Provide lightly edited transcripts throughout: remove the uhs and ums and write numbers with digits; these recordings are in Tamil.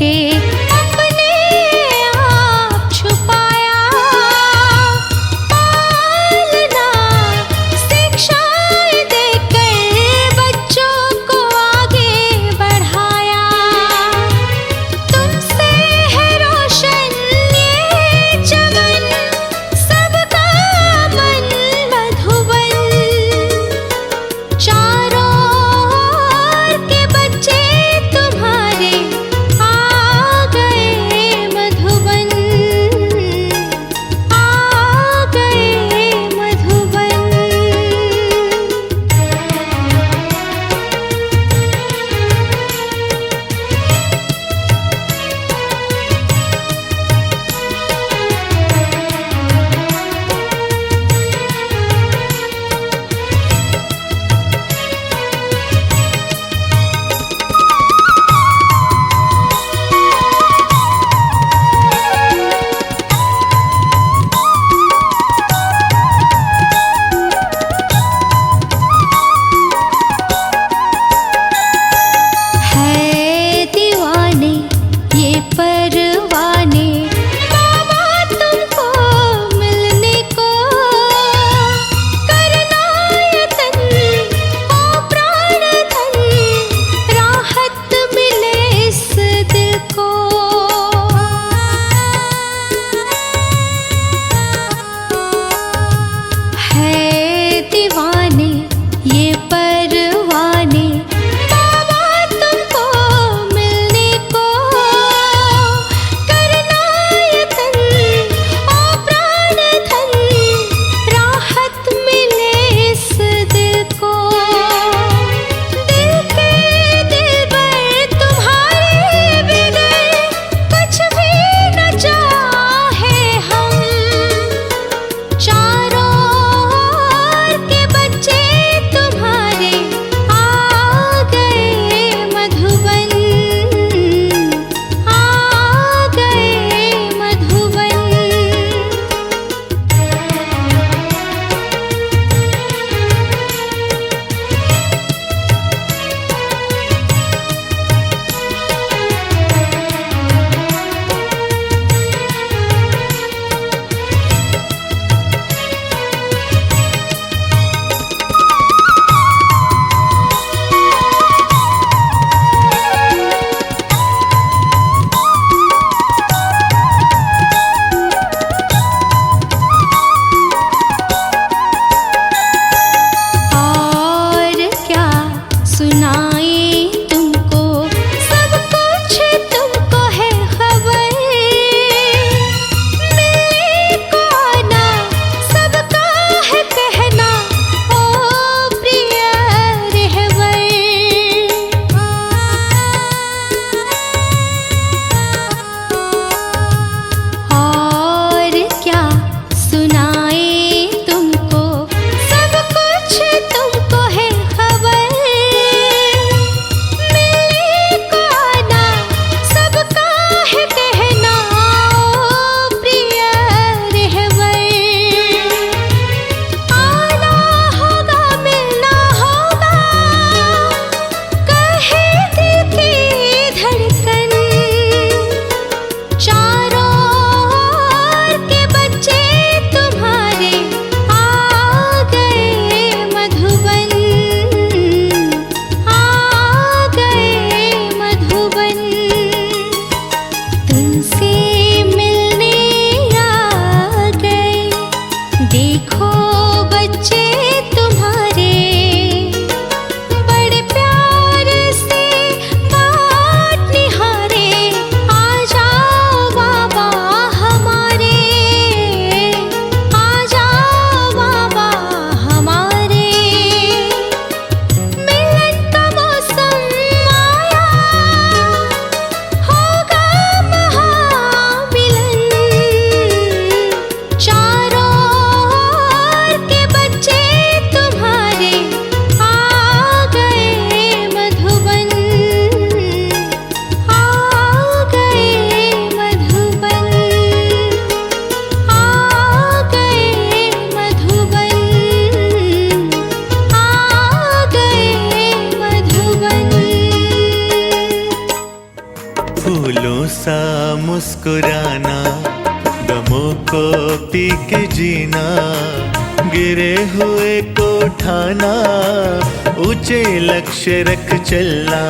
के अपने आप छुपाया। पालना शिक्षाएं देकर बच्चों को आगे बढ़ाया। तुमसे है रोशन ये चमन, सबका मन मधुबन। चारों ओर के बच्चे तुम्हारे आज जी के जीना, गिरे हुए को उठाना, ऊंचे लक्ष्य रख चलना,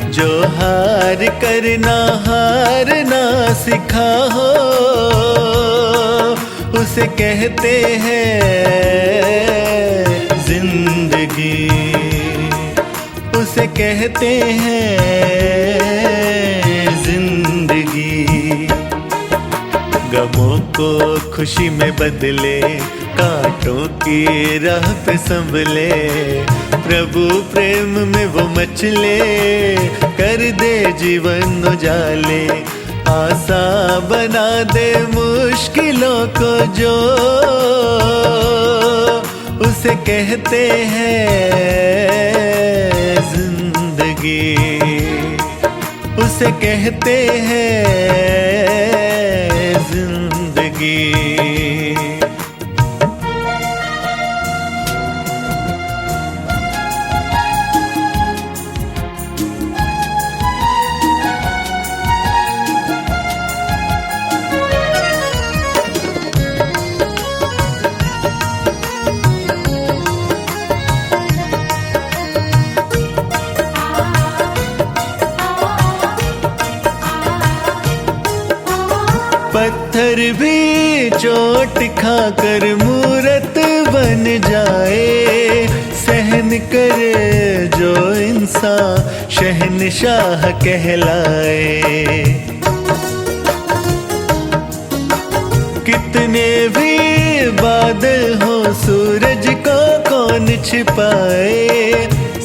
जो हार करना हारना सिखा हो, उसे कहते हैं जिंदगी, उसे कहते हैं जिंदगी। गमों को खुशी में बदले, कांटों की राह पे संभले, प्रभु प्रेम में वो मचले, कर दे जीवन उजाले, आसान बना दे मुश्किलों को जो, उसे कहते हैं जिंदगी, उसे कहते हैं जिंदगी। पत्थर भी चोट खाकर मूरत बन जाए, सहन करे जो इंसान शहंशाह कहलाए। कितने भी बादल हो सूरज को कौन छिपाए,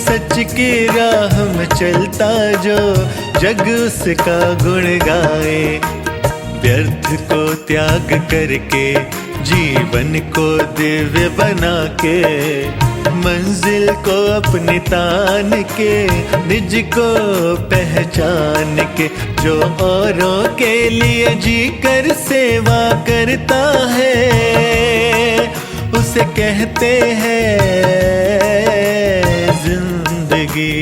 सच की राह में चलता जो जग उसका गुण गाए। व्यर्थ को त्याग करके जीवन को दिव्य बना के, मंजिल को अपनी तान के, निज को पहचान के, जो औरों के लिए जी कर सेवा करता है, उसे कहते हैं जिंदगी,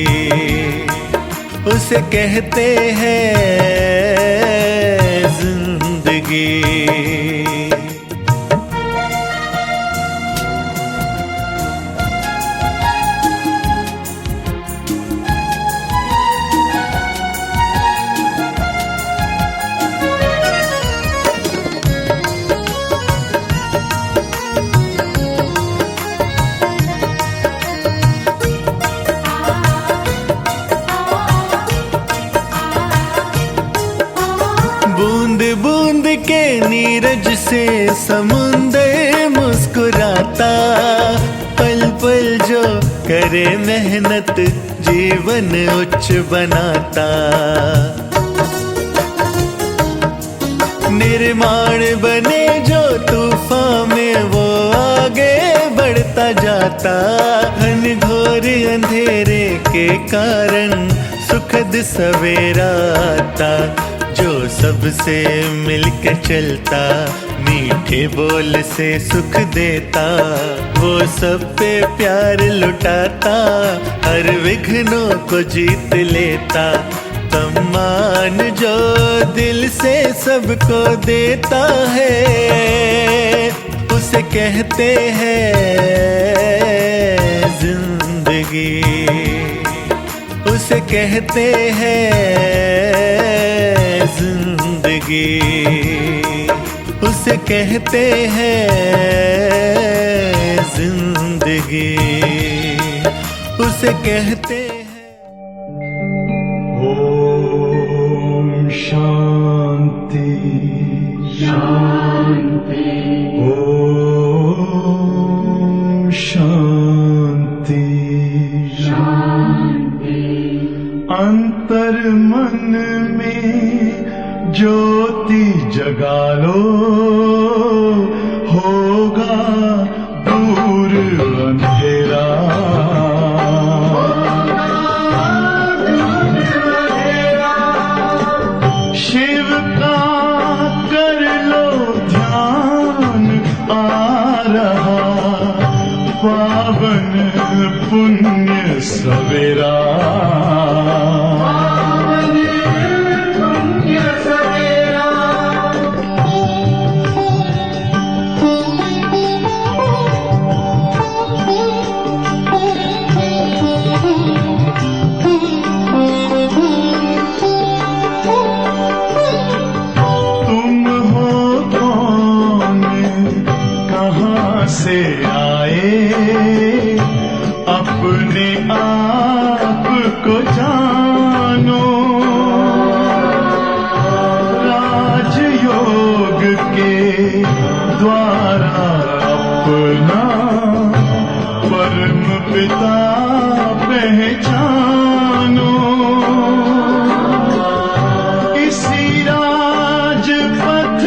उसे कहते हैं जिंदगी। बूंद बूंद के नीरज से समुंदर मुस्कुराता, पल पल जो करे मेहनत जीवन उच्च बनाता। निर्माण बने जो तूफान में वो आगे बढ़ता जाता, घनघोर अंधेरे के कारण सुखद सवेरा आता। जो सबसे मिलकर चलता, मीठे बोल से सुख देता, वो सब पे प्यार लुटाता, हर विघ्नों को जीत लेता। सम्मान जो दिल से सबको देता है, उसे कहते हैं जिंदगी, उसे कहते हैं जिंदगी, उसे कहते हैं जिंदगी, उसे कहते हैं। ओम शांति शांति, ओम शांति शांति। अंतर मन में ज्योति जगा लो, होगा दूर अंधेरा। शिव का कर लो ध्यान, आ रहा पावन पुण्य सवेरा। आए अपने आप को जानो राजयोग के द्वारा अपना परम पिता पहचानो इसी राजपथ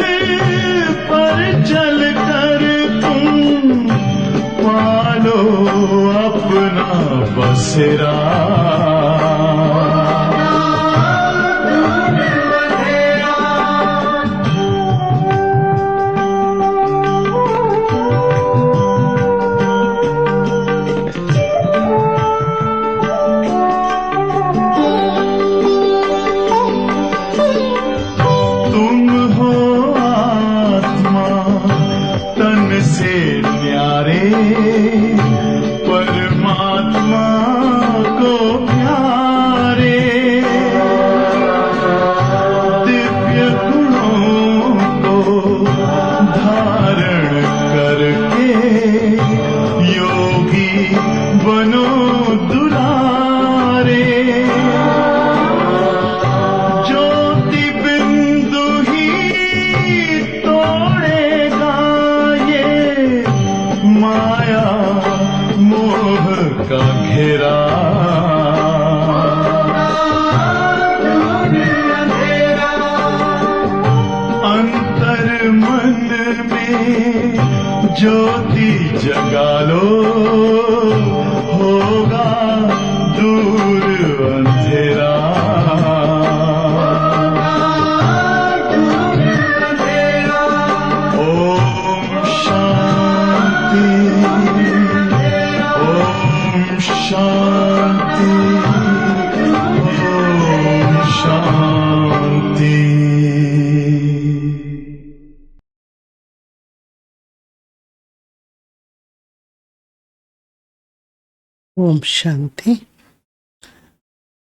पर चलकर तुम पालो अपना बसेरा परमात्मा को प्यारे दिव्य गुणों को धारण करके योगी बनो दुलारे ज्योति बिंदु ही तोड़ेगा ये माया मोह का घेरा अंतर मन में ज्योति जगा लो होगा दूर अंधेरा ओम शांति शांति ओम शांति ஓம் சாந்தி.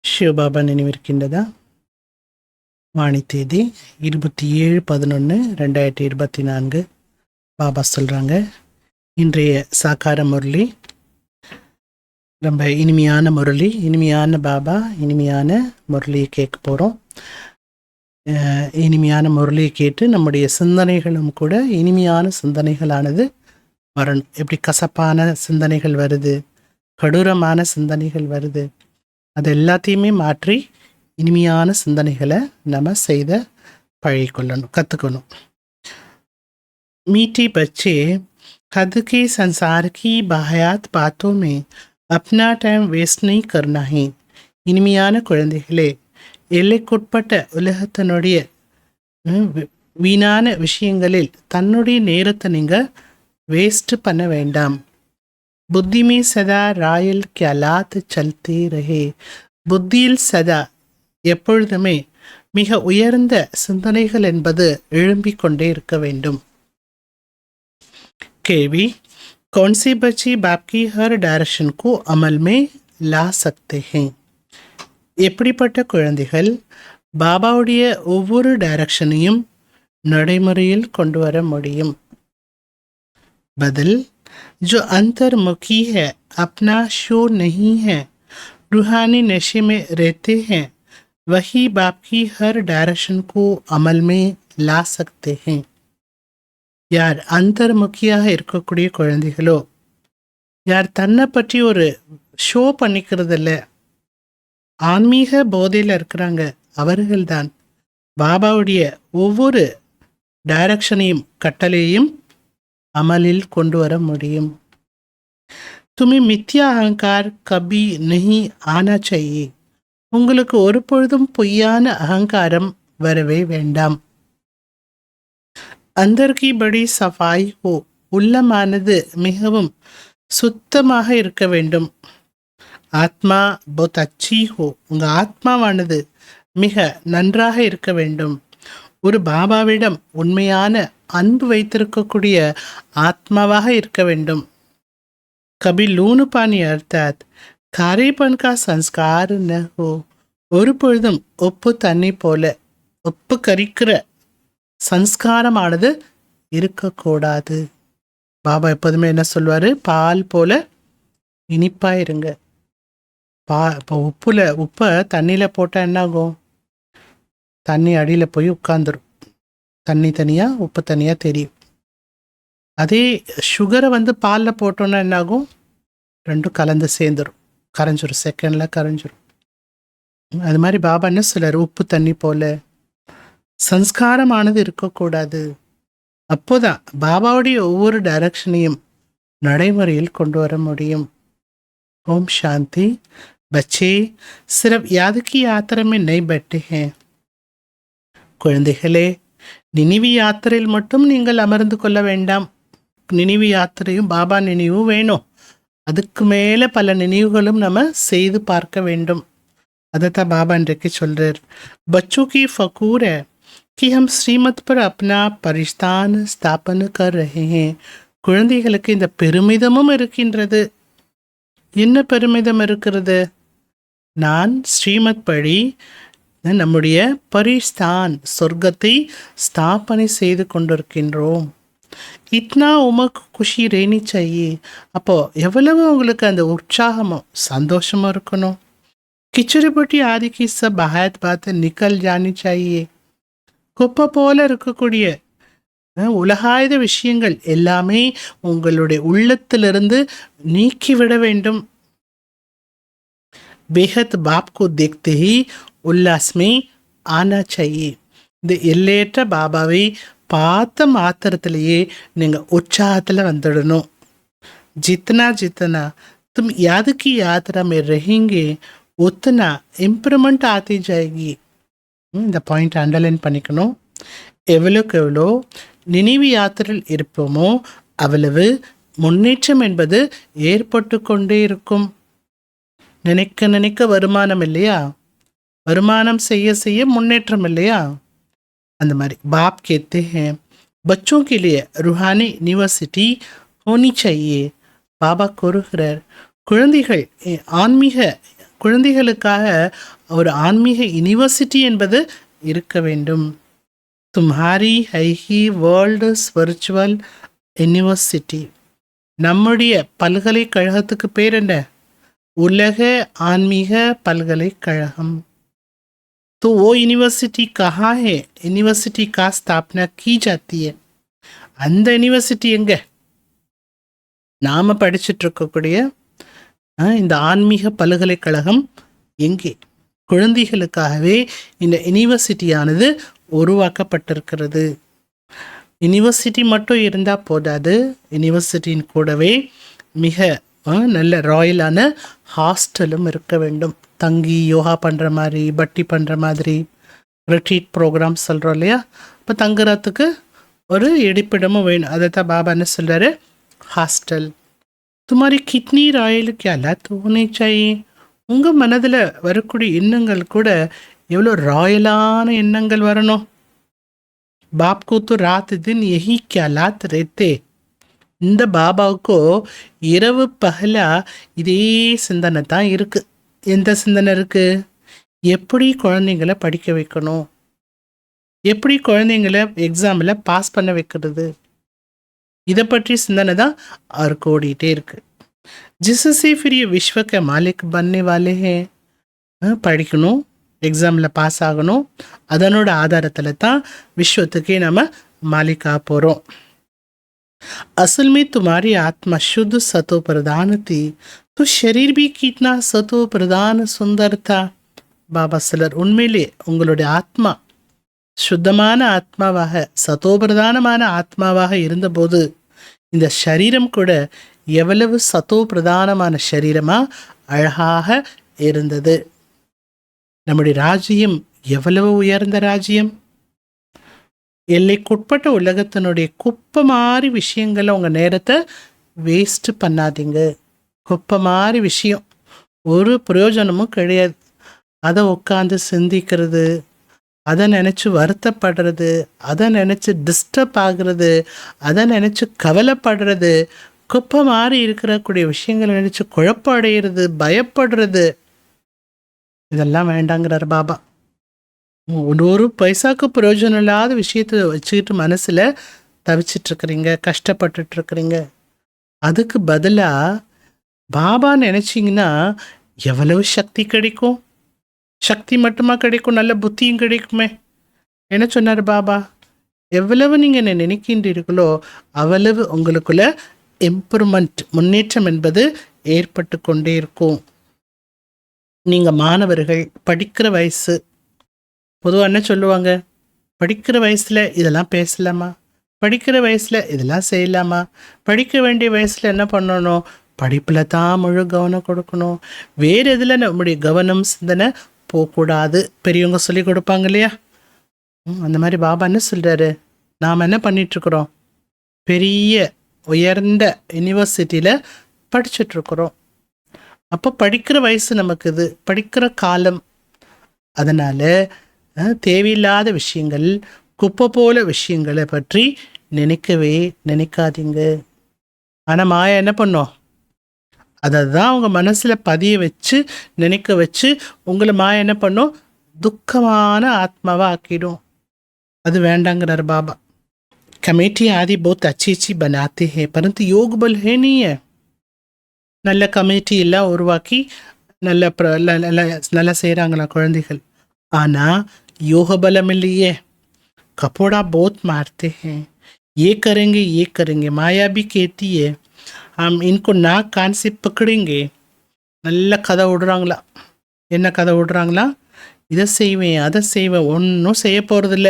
சிவபாபா நினைவிருக்கின்றதா? வாணி தேதி 27/11/2024. பாபா சொல்கிறாங்க, இன்றைய சாக்கார முரளி ரொம்ப இனிமையான முரளி, இனிமையான பாபா, இனிமையான முரளியை கேட்க போகிறோம். இனிமையான முரளியை கேட்டு நம்முடைய சிந்தனைகளும் கூட இனிமையான சிந்தனைகளானது வரணும். எப்படி கசப்பான சிந்தனைகள் வருது, கடூரமான சிந்தனைகள் வருது, அது எல்லாத்தையுமே மாற்றி இனிமையான சிந்தனைகளை நம்ம செய்த பழகிக்கொள்ளணும், கற்றுக்கணும். मीठे बच्चे हद के संसार की बाहयात बातों में अपना टाइम वेस्ट नहीं करना है. இனிமையான குழந்தைகளே, எல்லைக்குட்பட்ட உலகத்தினுடைய வீணான விஷயங்களில் தன்னுடைய நேரத்தை நீங்கள் வேஸ்ட் பண்ண வேண்டாம். புத்தி மே சதா ராயல் கியாலாத் சல்தே ரஹே. புத்தியில் சதா எப்பொழுதுமே மிக உயர்ந்த சிந்தனைகள் என்பது எழும்பிக் கொண்டே இருக்க வேண்டும். கேள்வி, कौन से बच्चे बाप की हर डायरेक्शन को अमल में ला सकते हैं? எப்படிப்பட்ட குழந்தைகள் பாபாவுடைய ஒவ்வொரு டைரக்ஷனையும் நடைமுறையில் கொண்டு வர முடியும்? பதில், जो अंतर्मुखी है, अपना शो नहीं है, रूहानी नशे में रहते हैं, वही बाप की हर डायरेक्शन को अमल में ला सकते हैं. யார் அந்தர்முக்கியாக இருக்கக்கூடிய குழந்தைகளோ, யார் தன்னை பற்றி ஒரு ஷோ பண்ணிக்கிறதில்ல, ஆன்மீக போதையில் இருக்கிறாங்க, அவர்கள்தான் பாபாவுடைய ஒவ்வொரு டைரக்ஷனையும் கட்டளையும் அமலில் கொண்டு வர முடியும். तुम्हें मिथ्या अहंकार कभी नहीं आना चाहिए. உங்களுக்கு ஒரு பொழுதும் பொய்யான அகங்காரம் வரவே வேண்டாம். अंदर की बड़ी सफाई हो, உள்ளமானது மிகவும் சுத்தமாக இருக்க வேண்டும். ஆத்மா बहुत अच्छी हो, உங்கள் ஆத்மாவானது மிக நன்றாக இருக்க வேண்டும். ஒரு பாபாவிடம் உண்மையான அன்பு வைத்திருக்கக்கூடிய ஆத்மாவாக இருக்க வேண்டும். कभी लून पानी अर्थात खारेपन का संस्कार न हो. ஒரு பொழுதும் உப்பு தண்ணி போல உப்பு கரிக்கிற சன்ஸ்காரமானது இருக்கக்கூடாது. பாபா எப்போதுமே என்ன சொல்வார், பால் போல இனிப்பாக இருங்க. இப்போ உப்பை தண்ணியில் போட்டால் என்ன ஆகும்? தண்ணி அடியில் போய் உட்காந்துரும். தண்ணி தனியாக உப்பு தனியாக தெரியும். அதே சுகரை பாலில் போட்டோன்னா என்ன ஆகும்? ரெண்டும் கலந்து சேர்ந்துடும், கரைஞ்சிரும், செகண்டில் கரைஞ்சிரும். அது மாதிரி பாபா என்ன சொல்றாரு, உப்பு தண்ணி போல சம்ஸ்காரமானது இருக்கக்கூடாது. அப்போதான் பாபாவுடைய ஒவ்வொரு டைரக்ஷனையும் நடைமுறையில் கொண்டு வர முடியும். ஓம் சாந்தி. बच्चे सिर्फ याद की यात्रा में नहीं बैठे हैं. குழந்தைகளே, நினைவு யாத்திரையில் மட்டும் நீங்கள் அமர்ந்து கொள்ள வேண்டாம். நினைவு யாத்திரையும் பாபா நினைவும் வேணும். அதுக்கு மேலே பல நினைவுகளும் நம்ம செய்து பார்க்க வேண்டும். அதைத்தான் பாபா இன்றைக்கு சொல்றார். बच्चों की फकूर है कि हम श्रीमत पर अपना परिस्थान स्थापन कर रहे हैं. குழந்தைகளுக்கு இந்த பெருமிதமும் இருக்கின்றது. என்ன பெருமிதம் இருக்கிறது? நான் ஸ்ரீமத் படி நம்முடைய பரிஸ்தான் சொர்க்கத்தை ஸ்தாபனை செய்து கொண்டிருக்கின்றோம். இத்னா உமக்கு குஷி ரேணி சாயி. அப்போ எவ்வளவு உங்களுக்கு அந்த உற்சாகமும் சந்தோஷமும் இருக்கணும். கிச்சடிப்பட்டி ஆதிக்கு சப் ஆயத் பார்த்து நிக்கல் ஜானி சாயே. குப்பை போல இருக்கக்கூடிய உலகாயுத விஷயங்கள் எல்லாமே உங்களுடைய உள்ளத்திலிருந்து நீக்கிவிட வேண்டும். बेहद बाप को देखते ही उल्लास में आना चाहिए. இந்த எல்லையற்ற பாபாவை பார்த்த மாத்திரத்திலேயே நீங்கள் உற்சாகத்தில் வந்துடணும். जितना जितना तुम याद की यात्रा में रहेंगे उतना इम्प्रूवमेंट आती जाएगी. இந்த பாயிண்ட் அண்டர்லைன் பண்ணிக்கணும். எவ்வளோக்கு எவ்வளோ நினைவு யாத்திரையில் இருப்போமோ அவ்வளவு முன்னேற்றம் என்பது ஏற்பட்டு கொண்டே இருக்கும். நினைக்க நினைக்க வருமானம் இல்லையா? வருமானம் செய்ய செய்ய முன்னேற்றம் இல்லையா? அந்த மாதிரி बाप कहते हैं बच्चों के लिए रूहानी यूनिवर्सिटी होनी चाहिए. பாபா கூறுகிறார், குழந்தைகள் குழந்தைகளுக்காக ஒரு ஆன்மீக யூனிவர்சிட்டி என்பது இருக்க வேண்டும். தும்ஹாரி ஹைஹி வேர்ல்டு ஸ்பிரிச்சுவல் யூனிவர்சிட்டி. நம்முடைய பல்கலைக்கழகத்துக்கு பேர் என்ன? उलग आत्मीय पलगलैकழகம். तो वो यूनिवर्सिटी कहाँ है? यूनिवर्सिटी का स्थापना की जाती है. அந்த யூனிவர்சிட்டி எங்க? நாம படிச்சுட்டு இருக்கக்கூடிய இந்த ஆன்மீக பல்கலைக்கழகம் எங்கே? குழந்தைகளுக்காகவே இந்த யூனிவர்சிட்டியானது உருவாக்கப்பட்டிருக்கிறது. யூனிவர்சிட்டி மட்டும் இருந்தால் போதாது. யூனிவர்சிட்டியின் கூடவே மிக நல்ல ராயலான ஹாஸ்டலும் இருக்க வேண்டும். தங்கி யோகா பண்ணுற மாதிரி, பட்டி பண்ணுற மாதிரி, ரிட்ரீட் ப்ரோக்ராம் சொல்கிறோம் இல்லையா? இப்போ தங்குறதுக்கு ஒரு இருப்பிடமும் வேணும். அதை தான் பாபா என்ன சொல்கிறாரு, ஹாஸ்டல். துமாரி கிட்னி ராயலுக்கு எல்லாம் தோணிச்சாயி. உங்கள் மனதில் வரக்கூடிய எண்ணங்கள் கூட எவ்வளோ ராயலான எண்ணங்கள் வரணும். பாப்கோ तो रात दिन यही ख्यालात रहते. இந்த பாபாவுக்கோ இரவு பகலா இதே சிந்தனை தான் இருக்குது. எந்த சிந்தனை இருக்குது? எப்படி குழந்தைங்களை படிக்க வைக்கணும், எப்படி குழந்தைங்களை எக்ஸாமில் பாஸ் பண்ண வைக்கிறது, இதை பற்றி சிந்தனை தான் அவருக்கு ஓடிட்டே இருக்கு. जिससे फिर ये विश्व के मालिक बनने वाले हैं. படிக்கணும், எக்ஸாமில் பாஸ் ஆகணும். அதனோட ஆதாரத்தில் தான் விஸ்வத்துக்கே நம்ம மாலிக்கா போகிறோம். असल में तुम्हारी आत्मा शुद्ध सतो प्रधान थी तो शरीर भी कितना सतो प्रधान सुंदर था. பாபா சிலர் உண்மையிலே உங்களுடைய ஆத்மா சுத்தமான ஆத்மாவாக சதோபிரதானமான ஆத்மாவாக இருந்தபோது இந்த சரீரம் கூட எவ்வளவு சதோ பிரதானமான சரீரமாக அழகாக இருந்தது. நம்முடைய ராஜ்யம் எவ்வளவு உயர்ந்த ராஜ்யம். எல்லைக்குட்பட்ட உலகத்தினுடைய குப்பை மாதிரி விஷயங்களை உங்கள் நேரத்தை வேஸ்ட்டு பண்ணாதீங்க. குப்பை மாதிரி விஷயம் ஒரு பிரயோஜனமும் கிடையாது. அதை உட்காந்து சிந்திக்கிறது, அதை நினச்சி வருத்தப்படுறது, அதை நினச்சி டிஸ்டர்ப் ஆகிறது, அதை நினச்சி கவலைப்படுறது, குப்பை மாதிரி இருக்கக்கூடிய விஷயங்களை நினச்சி குழப்பம் அடைகிறது, பயப்படுறது, இதெல்லாம் வேண்டாங்கிறார் பாபா. ஒரு பைசாக்கு பிரயோஜனம் இல்லாத விஷயத்தை வச்சுக்கிட்டு மனசில் தவிச்சிட்ருக்கிறீங்க, கஷ்டப்பட்டுட்ருக்கிறீங்க. அதுக்கு பதிலாக பாபா நினச்சிங்கன்னா எவ்வளவு சக்தி கிடைக்கும். சக்தி மட்டுமா கிடைக்கும், நல்ல புத்தியும் கிடைக்குமே. என்ன சொன்னார் பாபா? எவ்வளவு நீங்கள் என்ன நினைக்கின்றீர்களோ அவ்வளவு உங்களுக்குள்ள இம்ப்ரூவ்மெண்ட், முன்னேற்றம் என்பது ஏற்பட்டு கொண்டே இருக்கும். நீங்கள் மாணவர்கள், படிக்கிற வயசு, பொதுவாக என்ன சொல்லுவாங்க, படிக்கிற வயசில் இதெல்லாம் பேசலாமா, படிக்கிற வயசில் இதெல்லாம் செய்யலாமா, படிக்க வேண்டிய வயசில் என்ன பண்ணணும், படிப்பில் தான் முழு கவனம் கொடுக்கணும், வேறு எதில் நம்முடைய கவனம் சிந்தனை போகக்கூடாது, பெரியவங்க சொல்லி கொடுப்பாங்க இல்லையா. அந்த மாதிரி பாபா என்ன சொல்கிறாரு, நாம் என்ன பண்ணிகிட்ருக்குறோம், பெரிய உயர்ந்த யூனிவர்சிட்டியில் படிச்சுட்ருக்குறோம். அப்போ படிக்கிற வயசு நமக்கு இது, படிக்கிற காலம். அதனால் தேவையில்லாத விஷயங்கள், குப்பை போல விஷயங்களை பற்றி நினைக்கவே நினைக்காதீங்க. ஆனால் மாயா என்ன பண்ணோம், அதை தான் உங்கள் மனசில் பதிய வச்சு நினைக்க வச்சு உங்களை மாயா என்ன பண்ணோம், துக்கமான ஆத்மாவாக ஆக்கிடும். அது வேண்டாங்கிறார் பாபா. कमेटी आदि बहुत अच्छी अच्छी बनाते हैं परंतु योग बल है नहीं है. நல்ல கமிட்டி எல்லாம் உருவாக்கி நல்லா செய்கிறாங்களா குழந்தைகள், ஆனால் யோக பலம் இல்லையே. कपोड़ा बहुत मारते हैं, ये करेंगे. माया भी कहती है हम इनको नाक कान से पकड़ेंगे. நல்ல கதை விடுறாங்களா. என்ன கதை விடுறாங்களா, இதை செய்வேன் அதை செய்வேன், ஒன்றும் செய்ய போகிறதில்ல,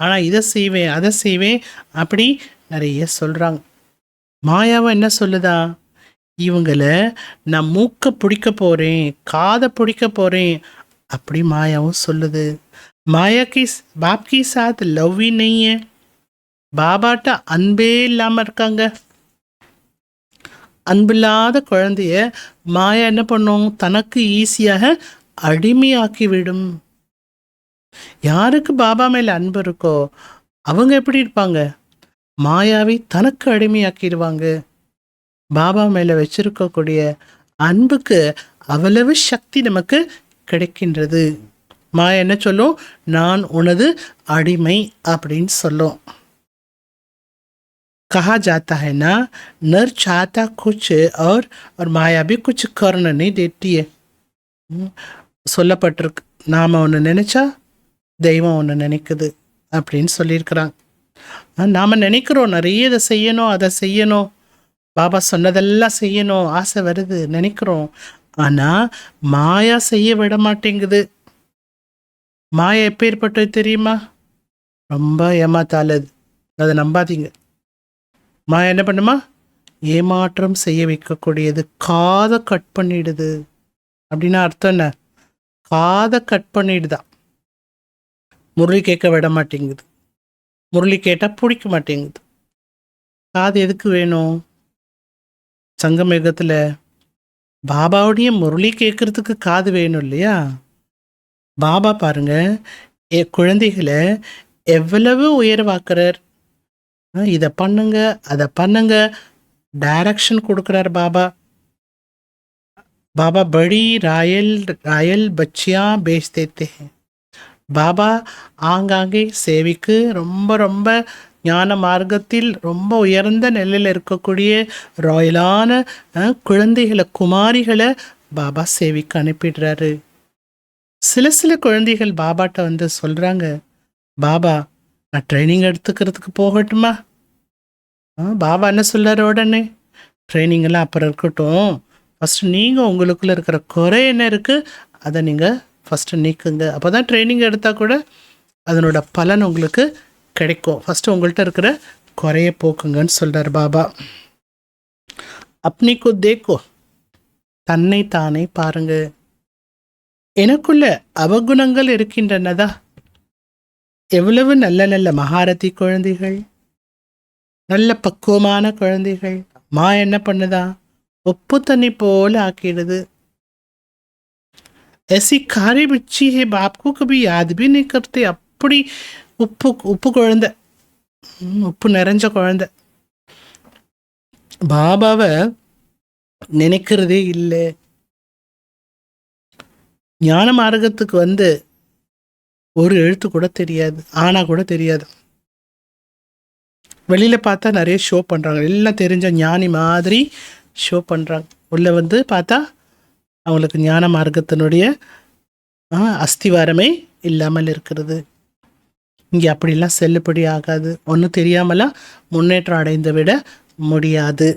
ஆனால் இதை செய்வேன் அதை செய்வேன், அப்படி நிறைய சொல்கிறாங்க. மாயாவை என்ன சொல்லுதா, இவங்களை நான் மூக்கை பிடிக்க போகிறேன், காதை பிடிக்க போகிறேன், அப்படி மாயாவும் சொல்லுது. மாயா கி பாப் கி சாத் லவ் ही नहीं है. பாபாட்ட அன்பே இல்லாமல் இருக்காங்க. அன்பில்லாத குழந்தைய மாயா என்ன பண்ணும், தனக்கு ஈஸியாக அடிமையாக்கிவிடும். யாருக்கு பாபா மேலே அன்பு இருக்கோ அவங்க எப்படி இருப்பாங்க, மாயாவை தனக்கு அடிமையாக்கிடுவாங்க. பாபா மேலே வச்சிருக்கக்கூடிய அன்புக்கு அவ்வளவு சக்தி நமக்கு கிடைக்கின்றது. மாயா என்ன சொல்லும், நான் உனது அடிமை அப்படின்னு சொல்லும். कहा जाता है ना, नर चाहता कुछ और माया भी कुछ करने नहीं देती है. சொல்லப்பட்டிருக்கு, நாம் ஒன்று நினச்சா தெய்வம் ஒன்று நினைக்குது அப்படின்னு சொல்லியிருக்கிறாங்க. நாம் நினைக்கிறோம் நிறைய இதை செய்யணும் அதை செய்யணும், பாபா சொன்னதெல்லாம் செய்யணும், ஆசை வருது நினைக்கிறோம். ஆனால் மாயா செய்ய விட மாட்டேங்குது. மாயா எப்பேற்பட்டது தெரியுமா, ரொம்ப ஏமாத்தாளது, அதை நம்பாதீங்க. மாயா என்ன பண்ணுமா, ஏமாற்றம் செய்ய வைக்கக்கூடியது, காதை கட் பண்ணிடுது. அப்படின்னா அர்த்தம் என்ன, காதை கட் பண்ணிடுதான். முரளி கேட்க விட மாட்டேங்குது, முரளி கேட்டால் பிடிக்க மாட்டேங்குது. காது எதுக்கு வேணும், சங்கமேகத்தில் பாபாவுடைய முரளி கேட்கறதுக்கு காது வேணும் இல்லையா. பாபா பாருங்க குழந்தைகளை எவ்வளவு உயர்வாக்குறார். இதை பண்ணுங்க அதை பண்ணுங்க டைரக்ஷன் கொடுக்குறார் பாபா. பாபா படி ராயல் பச்சியா பேச் தேते हैं. பாபா ஆங்காங்கே சேவிக்கு ரொம்ப ரொம்ப ஞான மார்க்கத்தில் ரொம்ப உயர்ந்த நிலையில் இருக்கக்கூடிய ராயலான குழந்தைகளை, குமாரிகளை பாபா சேவிக்கு அனுப்பிடுறாரு. சில குழந்தைகள் பாபாட்ட வந்து சொல்கிறாங்க, பாபா நான் ட்ரைனிங் எடுத்துக்கிறதுக்கு போகட்டுமா. பாபா என்ன சொல்கிறார், உடனே ட்ரைனிங்கெல்லாம் அப்புறம் இருக்கட்டும், ஃபஸ்ட்டு நீங்கள் உங்களுக்குள்ளே இருக்கிற குறை என்ன இருக்குது அதை நீங்கள் ஃபஸ்ட்டு நீக்குங்க, அப்போ தான் ட்ரைனிங் எடுத்தால் கூட அதனோட பலன் உங்களுக்கு கிடைக்கும். ஃபஸ்ட்டு உங்கள்கிட்ட இருக்கிற குறைய போக்குங்கன்னு சொல்கிறார் பாபா. அப்னிக்கு தேக்கோ, தன்னை தானே பாருங்க. எனக்குள்ள அவகுணங்கள் இருக்கின்றனதா, எவ்வளவு நல்ல நல்ல மகாரதி குழந்தைகள், நல்ல பக்குவமான குழந்தைகள். என்ன பண்ணுதா, உப்பு தண்ணி போல ஆக்கிடுது. ऐसी खारी बच्ची है बाप को कभी याद भी नहीं करते. அப்படி உப்பு குழந்தை, உப்பு நிறைஞ்ச குழந்தை, பாபாவை நினைக்கிறதே இல்லை. ஞான மார்க்கத்துக்கு வந்து ஒரு எழுத்து கூட தெரியாது, ஆனா கூட தெரியாது. வெளியில் பார்த்தா நிறைய ஷோ பண்ணுறாங்க, எல்லாம் தெரிஞ்ச ஞானி மாதிரி ஷோ பண்ணுறாங்க. உள்ளே வந்து பார்த்தா அவங்களுக்கு ஞான மார்க்கத்தினுடைய அஸ்திவாரமே இல்லாமல் இருக்கிறது. இங்கே அப்படிலாம் செல்லுபடி ஆகாது. ஒன்றும் தெரியாமலாம் முன்னேற்றம் அடைந்து விட முடியாது.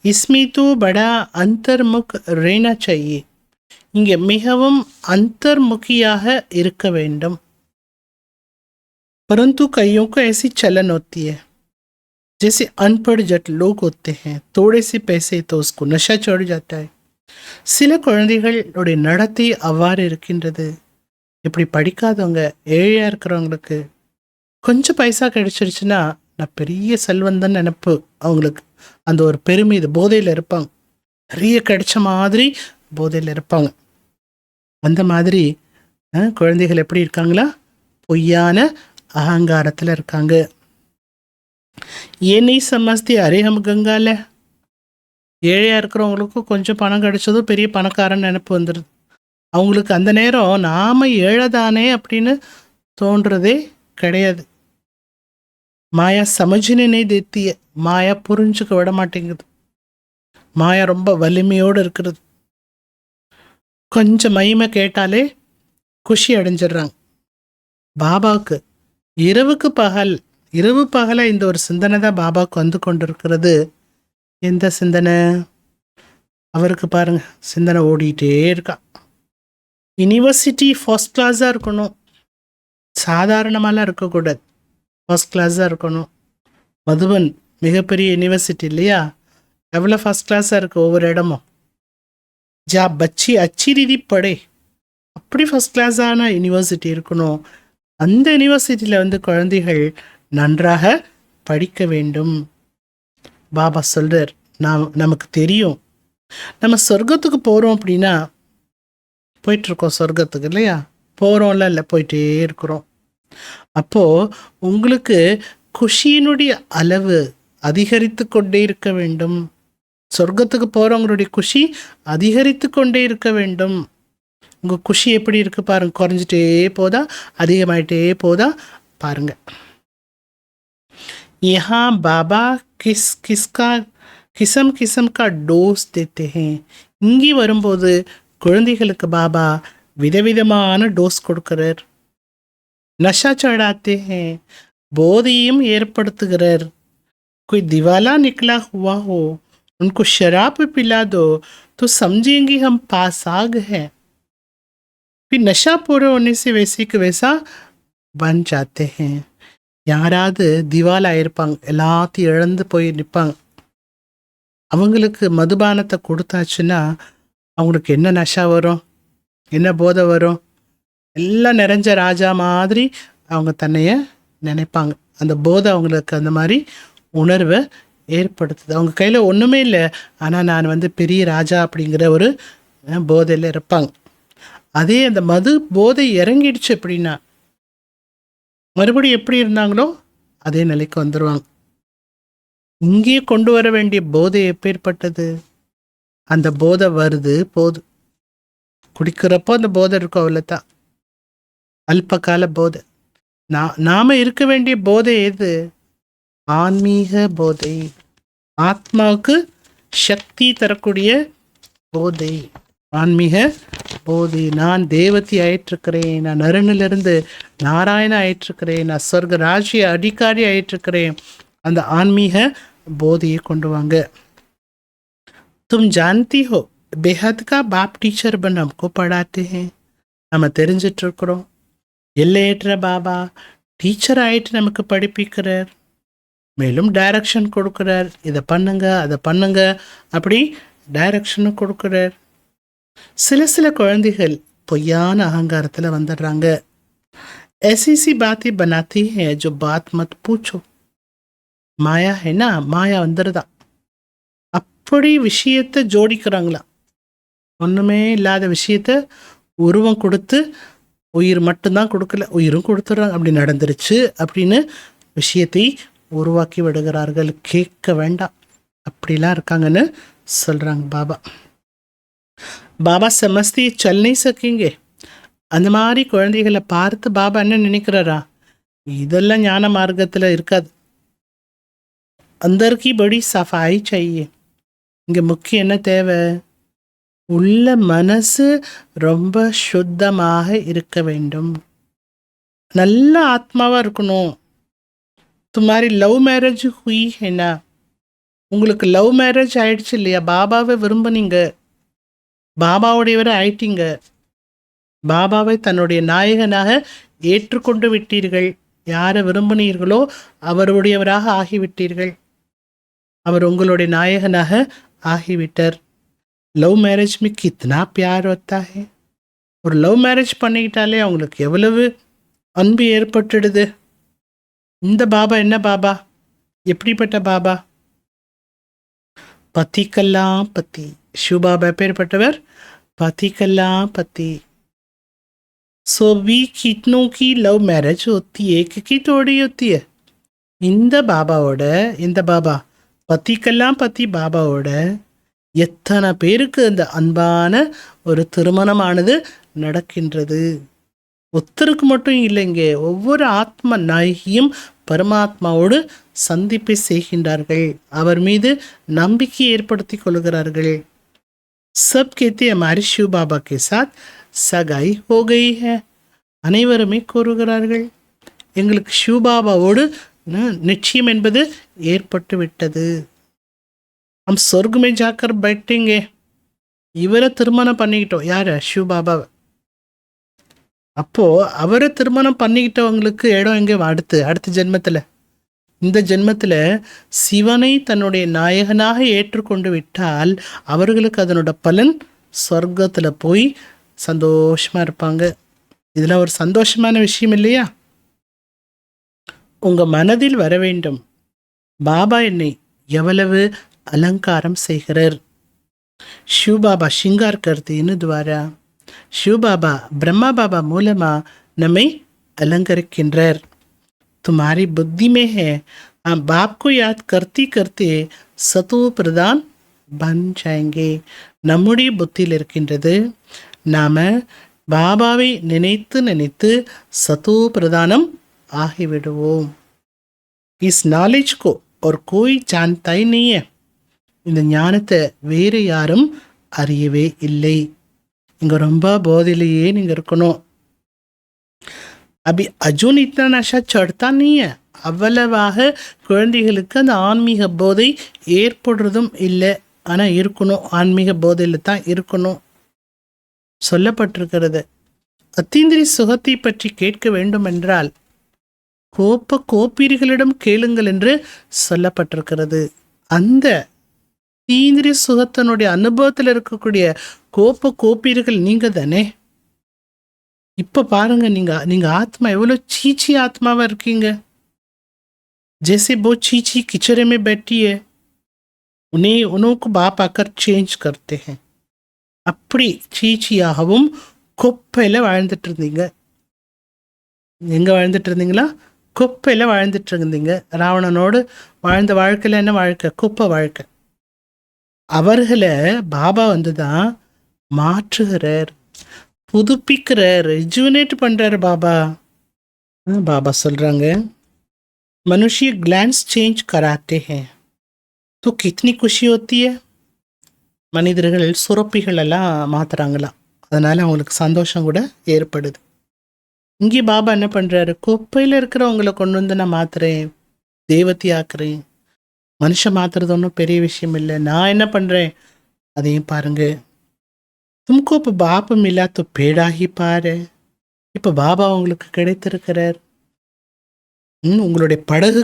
இஸ்மி தூ படா அந்தர்முக் ரேனா चाहिए. இங்கே மிகவும் அந்தர்முகியாக இருக்க வேண்டும். परंतु कईयों को ऐसी चलन होती है जैसे अनपढ़ जट लोग होते हैं, थोड़े से पैसे तो उसको नशा चढ़ जाता है. சில குழந்தைகளுடைய நடத்தை அவ்வாறு இருக்கின்றது. இப்படி படிக்காதவங்க, ஏழையாக இருக்கிறவங்களுக்கு கொஞ்சம் பைசா கிடைச்சிருச்சுன்னா நான் பெரிய செல்வந்தன் நினைப்பு அவங்களுக்கு. அந்த ஒரு பெருமை, இது போதையில் இருப்பாங்க. நிறைய கிடைச்ச மாதிரி போதையில் இருப்பாங்க. அந்த மாதிரி குழந்தைகள் எப்படி இருக்காங்களா? பொய்யான அகங்காரத்தில் இருக்காங்க. ஏன் நீ சமஸ்தி அரே ஹம் கங்கால. ஏழையாக இருக்கிறவங்களுக்கும் கொஞ்சம் பணம் கிடைச்சதும் பெரிய பணக்காரன் நினைப்பு வந்துடுது. அவங்களுக்கு அந்த நேரம் நாம் ஏழைதானே அப்படின்னு தோன்றதே கிடையாது. மாயா சமஜினே தேத்திய, மாயா புரிஞ்சுக்க விட மாட்டேங்குது. மாயா ரொம்ப வலிமையோடு இருக்கிறது. கொஞ்சம் மகிமை கேட்டாலே குஷி அடைஞ்சிடுறாங்க. பாபாவுக்கு இரவு பகல இந்த ஒரு சிந்தனை தான் பாபாவுக்கு வந்து கொண்டு இருக்கிறது. எந்த சிந்தனை? அவருக்கு பாருங்க, சிந்தனை ஓடிட்டே இருக்கா. யூனிவர்சிட்டி ஃபர்ஸ்ட் கிளாஸாக இருக்கணும், சாதாரணமாலாம் இருக்கக்கூடாது, ஃபர்ஸ்ட் கிளாஸாக இருக்கணும். மதுபன் மிகப்பெரிய யூனிவர்சிட்டி இல்லையா? எவ்வளோ ஃபர்ஸ்ட் கிளாஸாக இருக்குது ஒவ்வொரு இடமும். ஜா பச்சி அச்சி ரீதி படே, அப்படி ஃபர்ஸ்ட் கிளாஸான யூனிவர்சிட்டி இருக்கணும். அந்த யூனிவர்சிட்டியில் வந்து குழந்தைகள் நன்றாக படிக்க வேண்டும். பாபா சொல்கிறார், நமக்கு தெரியும் நம்ம சொர்க்கத்துக்கு போகிறோம் அப்படின்னா, போயிட்டுருக்கோம் சொர்க்கத்துக்கு இல்லையா? போகிறோம்ல இல்லை, போயிட்டே இருக்கிறோம். அப்போது உங்களுக்கு குஷியினுடைய அளவு அதிகரித்து கொண்டே இருக்க வேண்டும். சொர்க்கத்துக்கு போகிறவங்களுடைய குஷி அதிகரித்து கொண்டே இருக்க வேண்டும். உங்கள் குஷி எப்படி இருக்குது பாருங்க, குறைஞ்சிட்டே போதா அதிகமாயிட்டே போதா பாருங்க. யஹா பாபா கிசம் கிசம் கா டோஸ் தேத்தே ஹே. இங்கே வரும்போது குழந்தைகளுக்கு பாபா விதவிதமான டோஸ் கொடுக்கிறார். நஷா சடாத்தே ஹே, போதையும் ஏற்படுத்துகிறார். कोई दिवाला निकला हुआ हो, उनको शराब पिला दो तो समझेंगे हम पास आ गए हैं. फिर नशा पूरा होने से वैसे कि वैसा बन जाते हैं. யாராவது திவாலா இருப்பாங்க, எல்லாத்தையும் இழந்து போய் நிற்பாங்க. அவங்களுக்கு மதுபானத்தை கொடுத்தாச்சுன்னா அவங்களுக்கு என்ன நஷா வரும், என்ன போதை வரும்? எல்லாம் நிறைஞ்ச ராஜா மாதிரி அவங்க தன்னைய நினைப்பாங்க. அந்த போதை அவங்களுக்கு அந்த மாதிரி உணர்வை ஏற்படுத்துது. அவங்க கையில் ஒன்றுமே இல்லை, ஆனால் நான் வந்து பெரிய ராஜா அப்படிங்கிற ஒரு போதையில் இருப்பாங்க. அதே அந்த மது போதை இறங்கிடுச்சு அப்படின்னா மறுபடியும் எப்படி இருந்தாங்களோ அதே நிலைக்கு வந்துடுவாங்க. இங்கேயே கொண்டு வர வேண்டிய போதை எப்பேற்பட்டது? அந்த போதை வருது போது, குடிக்கிறப்போ அந்த போதை இருக்கும், அவ்வளோதான், அல்பகால போதை. நாம இருக்க வேண்டிய போதை எது? ஆன்மீக போதை, ஆத்மாவுக்கு சக்தி தரக்கூடிய போதை, ஆன்மீக போதை. நான் தேவதி ஆயிட்டிருக்கிறேன், நான் நரனிலிருந்து நாராயண ஆயிட்டிருக்கிறேன், நான் சொர்க்க ராஜ்ய அதிகாரி ஆயிட்டிருக்கிறேன். அந்த ஆன்மீக போதையை கொண்டு வாங்க. तुम जानती हो बेहद का बाप टीचर बन हमको पढ़ाते हैं. நம்ம தெரிஞ்சிட்டு இருக்கிறோம், எல்லையற்ற பாபா டீச்சர் ஆயிட்டு நமக்கு படிப்பிக்கிறார். மேலும் டைரக்ஷன் கொடுக்குறார், இதை பண்ணுங்க அதை பண்ணுங்க அப்படி டைரக்ஷனும் கொடுக்குறார். சில குழந்தைகள் பொய்யான அகங்காரத்தில் வந்துடுறாங்க. ऐसी बातें बनाती हैं जो बात मत पूछो. மாயா என்ன, மாயா வந்துடுதா. அப்படி விஷயத்தை ஜோடிக்கிறாங்களா, ஒன்றுமே இல்லாத விஷயத்த உருவம் கொடுத்து, உயிர் மட்டும்தான் கொடுக்கல உயிரும் கொடுத்துட்றாங்க. அப்படி நடந்துருச்சு அப்படின்னு விஷயத்தை உருவாக்கி விடுகிறார்கள். கேட்க வேண்டாம், அப்படிலாம் இருக்காங்கன்னு சொல்கிறாங்க பாபா. பாபா சமஸ்தி சல்னை சக்கிங்க. அந்த மாதிரி குழந்தைகளை பார்த்து பாபா என்ன நினைக்கிறாரா, இதெல்லாம் ஞான மார்க்கத்தில் இருக்காது, अंदर की बड़ी सफाई चाहिए. இங்கே முக்கியம் என்ன தேவை? உள்ள மனசு ரொம்ப சுத்தமாக இருக்க வேண்டும். நல்ல ஆத்மாவாக இருக்கணும். துமாரி லவ் மேரேஜ் ஹுய் ஹேனா, உங்களுக்கு லவ் மேரேஜ் ஆயிடுச்சு இல்லையா? பாபாவை விரும்புனீங்க, பாபாவுடையவரை ஆயிட்டீங்க, பாபாவை தன்னுடைய நாயகனாக ஏற்றுக்கொண்டு விட்டீர்கள். யாரை விரும்பினீர்களோ அவருடையவராக ஆகிவிட்டீர்கள். அவர் உங்களுடைய நாயகனாக ஆகிவிட்டார். லவ் மேரேஜ் में कितना प्यार होता है. ஒரு லவ் மேரேஜ் பண்ணிக்கிட்டாலே அவங்களுக்கு எவ்வளவு அன்பு ஏற்பட்டுடுது. இந்த பாபா என்ன பாபா? எப்படிப்பட்ட பாபா? பத்திக்கெல்லாம் பத்தி. சிவபாபா எப்பேற்பட்டவர்? பத்திக்கெல்லாம் பத்தி. सो भी कितनों की लव मैरिज होती है, एक की थोड़ी होती है. இந்த பாபாவோட, இந்த பாபா பத்திக்கெல்லாம் பத்தி பாபாவோட எத்தனை பேருக்கு அந்த அன்பான ஒரு திருமணமானது நடக்கின்றது. ஒருத்தருக்கு மட்டும் இல்லைங்க, ஒவ்வொரு ஆத்ம நாயகியும் பரமாத்மாவோடு சந்திப்பை செய்கின்றார்கள். அவர் மீது நம்பிக்கை ஏற்படுத்தி கொள்கிறார்கள். सब कहते हैं हमारे शिव बाबा के साथ सगाई हो गई है. அனைவருமே கூறுகிறார்கள், எங்களுக்கு சிவபாபாவோடு நிச்சயம் என்பது ஏற்பட்டு விட்டது. हम स्वर्ग में जाकर बैठेंगे. இவரை திருமணம் பண்ணிக்கிட்டோம். யார? சிவபாபாவை. அப்போ அவரை திருமணம் பண்ணிக்கிட்டவங்களுக்கு இடம் எங்கே? அடுத்த ஜென்மத்தில். இந்த ஜென்மத்தில் சிவனை தன்னுடைய நாயகனாக ஏற்றுக்கொண்டு விட்டால் அவர்களுக்கு அதனோட பலன் சொர்க்கத்தில் போய் சந்தோஷமாக இருப்பாங்க. இதில் ஒரு சந்தோஷமான விஷயம் இல்லையா? உங்கள் மனதில் வர வேண்டும், பாபா என்னை எவ்வளவு அலங்காரம் செய்கிறார். சிவபாபா சிங்கார் கர்த்தின்னு துவாரா சிவபாபா பிரம்மா பாபா மூலமாக நம்மை அலங்கரிக்கின்றார். तुम्हारी बुद्धि में है, हम बाप को याद करते करते सतो प्रदान बन जाएंगे. நம்முடைய புத்தியில் இருக்கின்றது, நாம் பாபாவை நினைத்து நினைத்து சதோ பிரதானம் ஆகிவிடுவோம். इस नॉलेज को और कोई जानता ही नहीं है. இந்த ஞானத்தை வேறு யாரும் அறியவே இல்லை. இங்கே ரொம்ப போதையிலேயே நீங்கள் இருக்கணும். அபி அஜுன் இத்தனை நஷா சடுத்தா நீங்க அவ்வளவாக குழந்தைகளுக்கு அந்த ஆன்மீக போதை ஏற்படுறதும் இல்லை. ஆனால் இருக்கணும், ஆன்மீக போதையில் தான் இருக்கணும். சொல்லப்பட்டிருக்கிறது, அத்தீந்திரி சுகத்தை பற்றி கேட்க வேண்டும் என்றால் கோப்பீர்களிடம் கேளுங்கள் என்று சொல்லப்பட்டிருக்கிறது. அந்த தீந்திரிய சுகத்தினுடைய அனுபவத்தில் இருக்கக்கூடிய கோப்பீர்கள் நீங்கள் தானே. இப்போ பாருங்க, நீங்கள் ஆத்மா எவ்வளோ சீச்சி ஆத்மாவாக இருக்கீங்க. जैसे वो चीची किचरे में बैठी है, उन्हों को बाप आकर चेंज करते हैं. அப்படி சீச்சியாகவும் குப்பையில் வாழ்ந்துட்டு இருந்தீங்க. எங்கே வாழ்ந்துட்டு இருந்தீங்களா? குப்பையில் வாழ்ந்துட்டு இருந்தீங்க. ராவணனோடு வாழ்ந்த வாழ்க்கையில் என்ன வாழ்க்கை? குப்பை வாழ்க்கை. அவர்களை பாபா வந்து தான் மாற்றுகிறார், புதுப்பிக்கிறார், ரெஜுவனேட் பண்ணுறாரு பாபா. பாபா சொல்கிறாங்க, मनुष्य ग्लैंड्स चेंज कराते हैं तो कितनी खुशी होती है. மனிதர்கள் சுரப்பிகள் எல்லாம் மாற்றுறாங்களாம், அதனால் அவங்களுக்கு சந்தோஷம் கூட ஏற்படுது. இங்கே பாபா என்ன பண்ணுறாரு? குப்பையில் இருக்கிறவங்களை கொண்டு வந்து நான் மாற்றுறேன், தேவத்தி ஆக்குறேன். மனுஷன் மாற்றுறது ஒன்றும் பெரிய விஷயம் இல்லை. நான் என்ன பண்ணுறேன் அதையும் பாருங்க. तुमको இப்போ பாப் மிலா तो पेड़ा ही பாரு. இப்போ பாபா உங்களுக்கு கிடைத்திருக்கிறார். உங்களுடைய படகு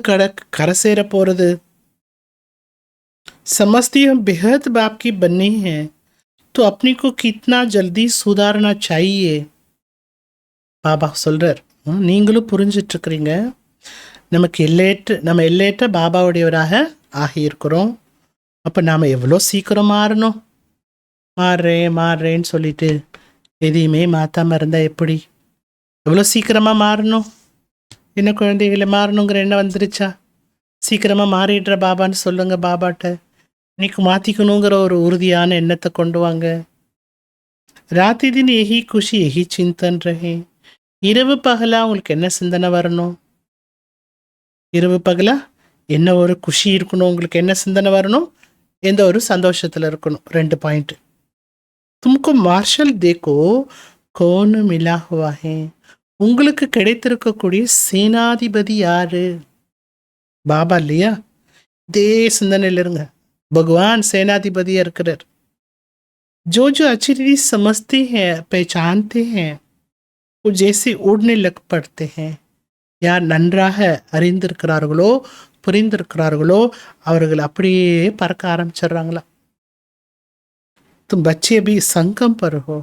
கரை சேர போகிறது. समझती हम बेहद बाप की बननी है तो अपनी को कितना जल्दी सुधारना चाहिए. பாபா சொல்கிறார், நீங்களும் புரிஞ்சிட்ருக்கிறீங்க. நம்ம எல்லையற்ற பாபாவுடையவராக ஆகியிருக்கிறோம். அப்போ நாம் எவ்வளோ சீக்கிரம் மாறணும். மாறுறேன்னு சொல்லிட்டு எதையுமே மாற்றாமல் இருந்தால் எப்படி? எவ்வளோ சீக்கிரமாக மாறணும். என்ன குழந்தைகளை மாறணுங்கிற எண்ணம் வந்துருச்சா? சீக்கிரமாக மாறிடுற பாபான்னு சொல்லுங்கள் பாபாட்ட. இன்னைக்கு மாற்றிக்கணுங்கிற ஒரு உறுதியான எண்ணத்தை கொண்டு வாங்க. ராத்தி தின் எஹி குஷி எஹி சிந்தன் ரஹே. இரவு பகலா உங்களுக்கு என்ன சிந்தனை வரணும்? இரவு பகலா என்ன ஒரு குஷி இருக்கணும், உங்களுக்கு என்ன சிந்தனை வரணும், எந்த ஒரு சந்தோஷத்தில் இருக்கணும். 2 பாயிண்ட். तुमको மார்ஷல் தேக்கோ கோனு மிலா ஹுவா ஹே, உங்களுக்கு கிடைத்திருக்கக்கூடிய சேனாதிபதி யாரு? பாபா இல்லையா? இதே சிந்தனையில் இருங்க. பகவான் சேனாதிபதியா இருக்கிறார். जो जो अच्छी रीति समझते हैं, पहचानते हैं, वो जैसे उड़ने लग पड़ते हैं. யார் நன்றாக அறிந்திருக்கிறார்களோ புரிந்திருக்கிறார்களோ அவர்கள் அப்படியே பறக்க ஆரம்பிச்சிடுறாங்களா. தும் பச்சே பி சங்கம் பருகோ,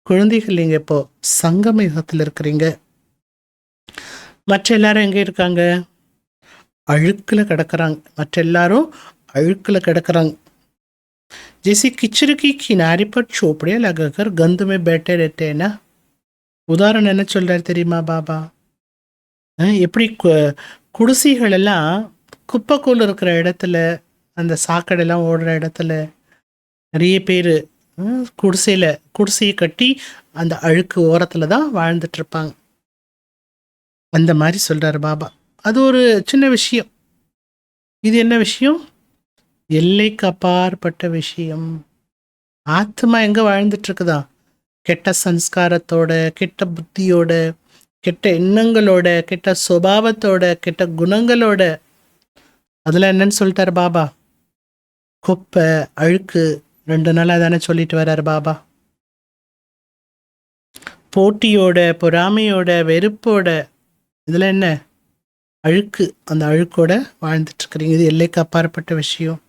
குழந்தைகள் நீங்கள் இப்போ சங்கம யுகத்தில் இருக்கிறீங்க. மற்ற எல்லாரும் எங்கே இருக்காங்க? அழுக்கில் கிடக்கிறாங்க. மற்ற எல்லாரும் அழுக்கில் கிடக்கிறாங்க. जैसे किचड़ की किनारे पर चोपड़ियाँ लगाकर गंद में बैठे रहते हैं ना. உதாரணம் என்ன சொல்றாரு தெரியுமா பாபா? எப்படி குடிசைகள் எல்லாம் குப்பைக்கூல் இருக்கிற இடத்துல, அந்த சாக்கடையெல்லாம் ஓடுற இடத்துல நிறைய பேர் குடிசையை கட்டி அந்த அழுக்கு ஓரத்தில் தான் வாழ்ந்துட்டு இருப்பாங்க. அந்த மாதிரி சொல்றாரு பாபா. அது ஒரு சின்ன விஷயம். இது என்ன விஷயம்? எல்லைக்கு அப்பாற்பட்ட விஷயம். ஆத்மா எங்க வாழ்ந்துட்டு இருக்குதா? கெட்ட சம்ஸ்காரத்தோட, கெட்ட புத்தியோட, கெட்ட எண்ணங்களோட, கெட்ட சுபாவத்தோட, கெட்ட குணங்களோட. அதில் என்னன்னு சொல்லிட்டாரு பாபா? குப்பை, அழுக்கு. 2 நாளாக தானே சொல்லிட்டு வர்றாரு பாபா. போட்டியோட, பொறாமையோட, வெறுப்போட, இதில் என்ன அழுக்கு. அந்த அழுக்கோட வாழ்ந்துட்டு இருக்கிறீங்க. இது எல்லைக்கு அப்பாற்பட்ட விஷயம்.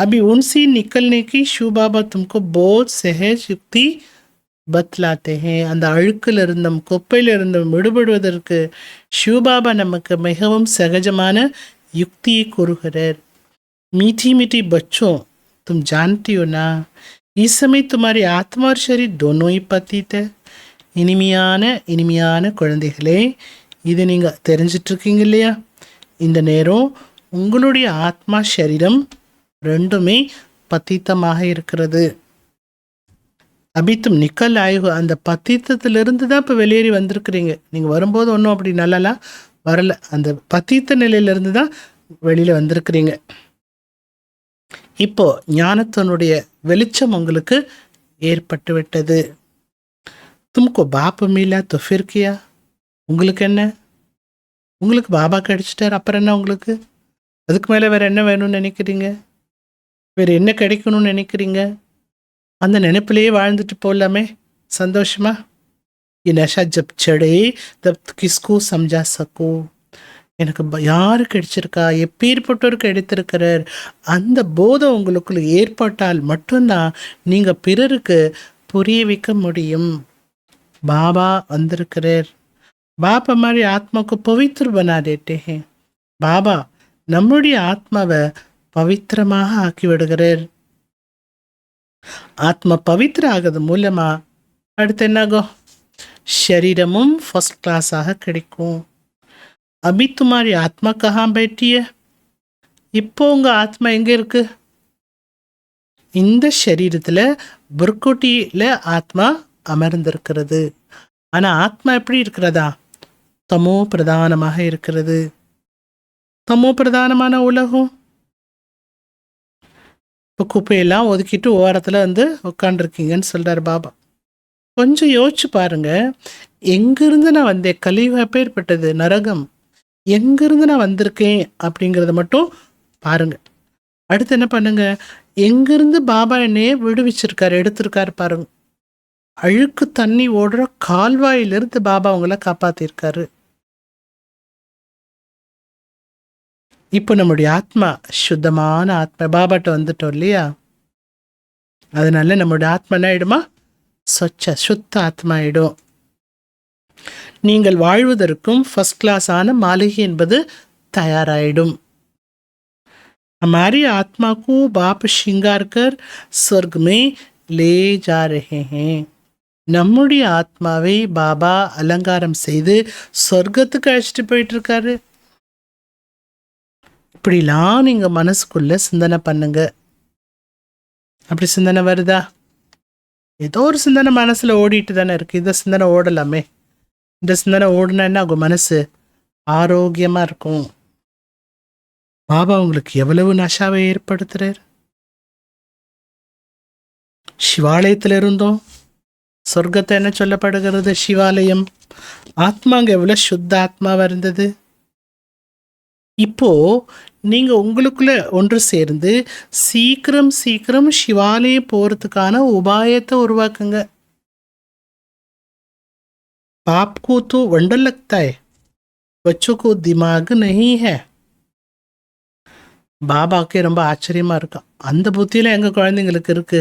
अभी उनसे निकलने की शिव बाबा तुमको बहुत सहज युक्ति बतलाते हैं. அந்த அழுக்கில் இருந்தும் குப்பையில் இருந்தும் விடுபடுவதற்கு சிவபாபா நமக்கு மிகவும் சகஜமான யுக்தியை கூறுகிறார். मीठी मीठी बच्चों, तुम जानती हो ना, इस समय तुम्हारी आत्मा और शरीर दोनों ही पतित है. இனிமையான குழந்தைகளே, இது நீங்கள் தெரிஞ்சிட்டு இருக்கீங்க இல்லையா? இந்த நேரம் உங்களுடைய ஆத்மா சரீரம் ரெண்டுமே பத்தித்தமாக இருக்கிறது. அபித்தும் நிக்கல் ஆய்வு, அந்த பத்தித்தத்திலிருந்து தான் இப்போ வெளியேறி வந்திருக்கிறீங்க. நீங்கள் வரும்போது ஒன்றும் அப்படி நல்லாலாம் வரல. அந்த பத்தித்த நிலையிலிருந்து தான் வெளியில் வந்திருக்கிறீங்க. இப்போ ஞானத்தினுடைய வெளிச்சம் உங்களுக்கு ஏற்பட்டு விட்டது. தும்கோ பாப் மீலா தொஃபிர்கியா, உங்களுக்கு என்ன? உங்களுக்கு பாபா கிடைச்சிட்டார், அப்புறம் என்ன உங்களுக்கு? அதுக்கு மேலே வேறு என்ன வேணும்னு நினைக்கிறீங்க? வேறு என்ன கிடைக்கணும்னு நினைக்கிறீங்க? அந்த நினைப்பிலேயே வாழ்ந்துட்டு போகலாமே சந்தோஷமா. ये नशा जब चढ़े तब किसको समझा सको. எனக்கு யாரு கிடைச்சிருக்கா, எப்பேற்பட்டோருக்கு கிடைத்திருக்கிறார், அந்த போதம் உங்களுக்குள்ள ஏற்பட்டால் மட்டும்தான் நீங்கள் பிறருக்கு புரிய வைக்க முடியும். பாபா வந்திருக்கிறார். बाप हमारी आत्मा को पवित्र बना देते हैं. பாபா நம்முடைய ஆத்மாவை பவித்திரமாக ஆக்கி விடுகிறார். ஆத்மா பவித்திர ஆகிறது மூலமா அடுத்து என்னாகும்? शरीरமும் ஃபர்ஸ்ட் கிளாஸாக கிடைக்கும். अभी तुम्हारी आत्मा कहाँ बैठी है? இப்போ உங்கள் ஆத்மா எங்கே இருக்கு? இந்த சரீரத்தில் புர்குட்டியில் ஆத்மா அமர்ந்திருக்கிறது. ஆனால் ஆத்மா எப்படி இருக்கிறதா? தமோ பிரதானமாக இருக்கிறது. தமோ பிரதானமான உலகம். இப்போ குப்பையெல்லாம் ஒதுக்கிட்டு ஓரத்தில் வந்து உட்காண்டிருக்கீங்கன்னு சொல்கிறார் பாபா. கொஞ்சம் யோசிச்சு பாருங்க. எங்கிருந்து நான் வந்தேன்? கலியுகம் எப்பேற்பட்டது, நரகம். எங்கிருந்து நான் வந்திருக்கேன் அப்படிங்கிறத மட்டும் பாருங்க. அடுத்து என்ன பண்ணுங்க? எங்கிருந்து பாபா என்னையே விடுவிச்சிருக்காரு, எடுத்திருக்காரு பாருங்க. அழுக்கு தண்ணி ஓடுற கால்வாயிலிருந்து பாபா உங்களை காப்பாத்திருக்காரு. இப்போ நம்முடைய ஆத்மா சுத்தமான ஆத்மா, பாபாட்ட வந்துட்டோம் இல்லையா? அதனால நம்முடைய ஆத்மா என்ன ஆயிடுமா? சுத்த ஆத்மா ஆயிடும். நீங்கள் வாழ்வதற்கும் ஃபர்ஸ்ட் கிளாஸான மாளிகை என்பது தயாராயிடும். हमारी आत्मा को बाप श्रृंगार कर स्वर्ग में ले जा रहे हैं. நம்முடைய ஆத்மாவை பாபா அலங்காரம் செய்து சொர்க்கத்துக்கு அழைச்சிட்டு போயிட்டு இருக்காரு. இப்படிலாம் நீங்க மனசுக்குள்ள சிந்தனை பண்ணுங்க. அப்படி சிந்தனை வருதா? ஏதோ ஒரு சிந்தனை மனசுல ஓடிட்டு தானே இருக்கு. இந்த சிந்தனை ஓடலாமே. இந்த சிந்தனை ஓடுனா என்ன ஆகும்? மனசு ஆரோக்கியமா இருக்கும். பாபா உங்களுக்கு எவ்வளவு நஷாவை ஏற்படுத்துறார். சிவாலயத்தில் இருந்தோம், சொர்க்கத்தை என்ன சொல்லப்படுகிறது, சிவாலயம். ஆத்மாங்க எவ்வளவு சுத்த ஆத்மாவா இருந்தது. இப்போ நீங்க உங்களுக்குள்ள ஒன்று சேர்ந்து சீக்கிரம் சீக்கிரம் சிவாலயம் போறதுக்கான உபாயத்தை உருவாக்குங்க. बाप को तो वंडर लगता है, बच्चों को दिमाग नहीं है. பாபாக்கே ரொம்ப ஆச்சரியமா இருக்கும். அந்த புத்தியில எங்க குழந்தைங்களுக்கு இருக்கு,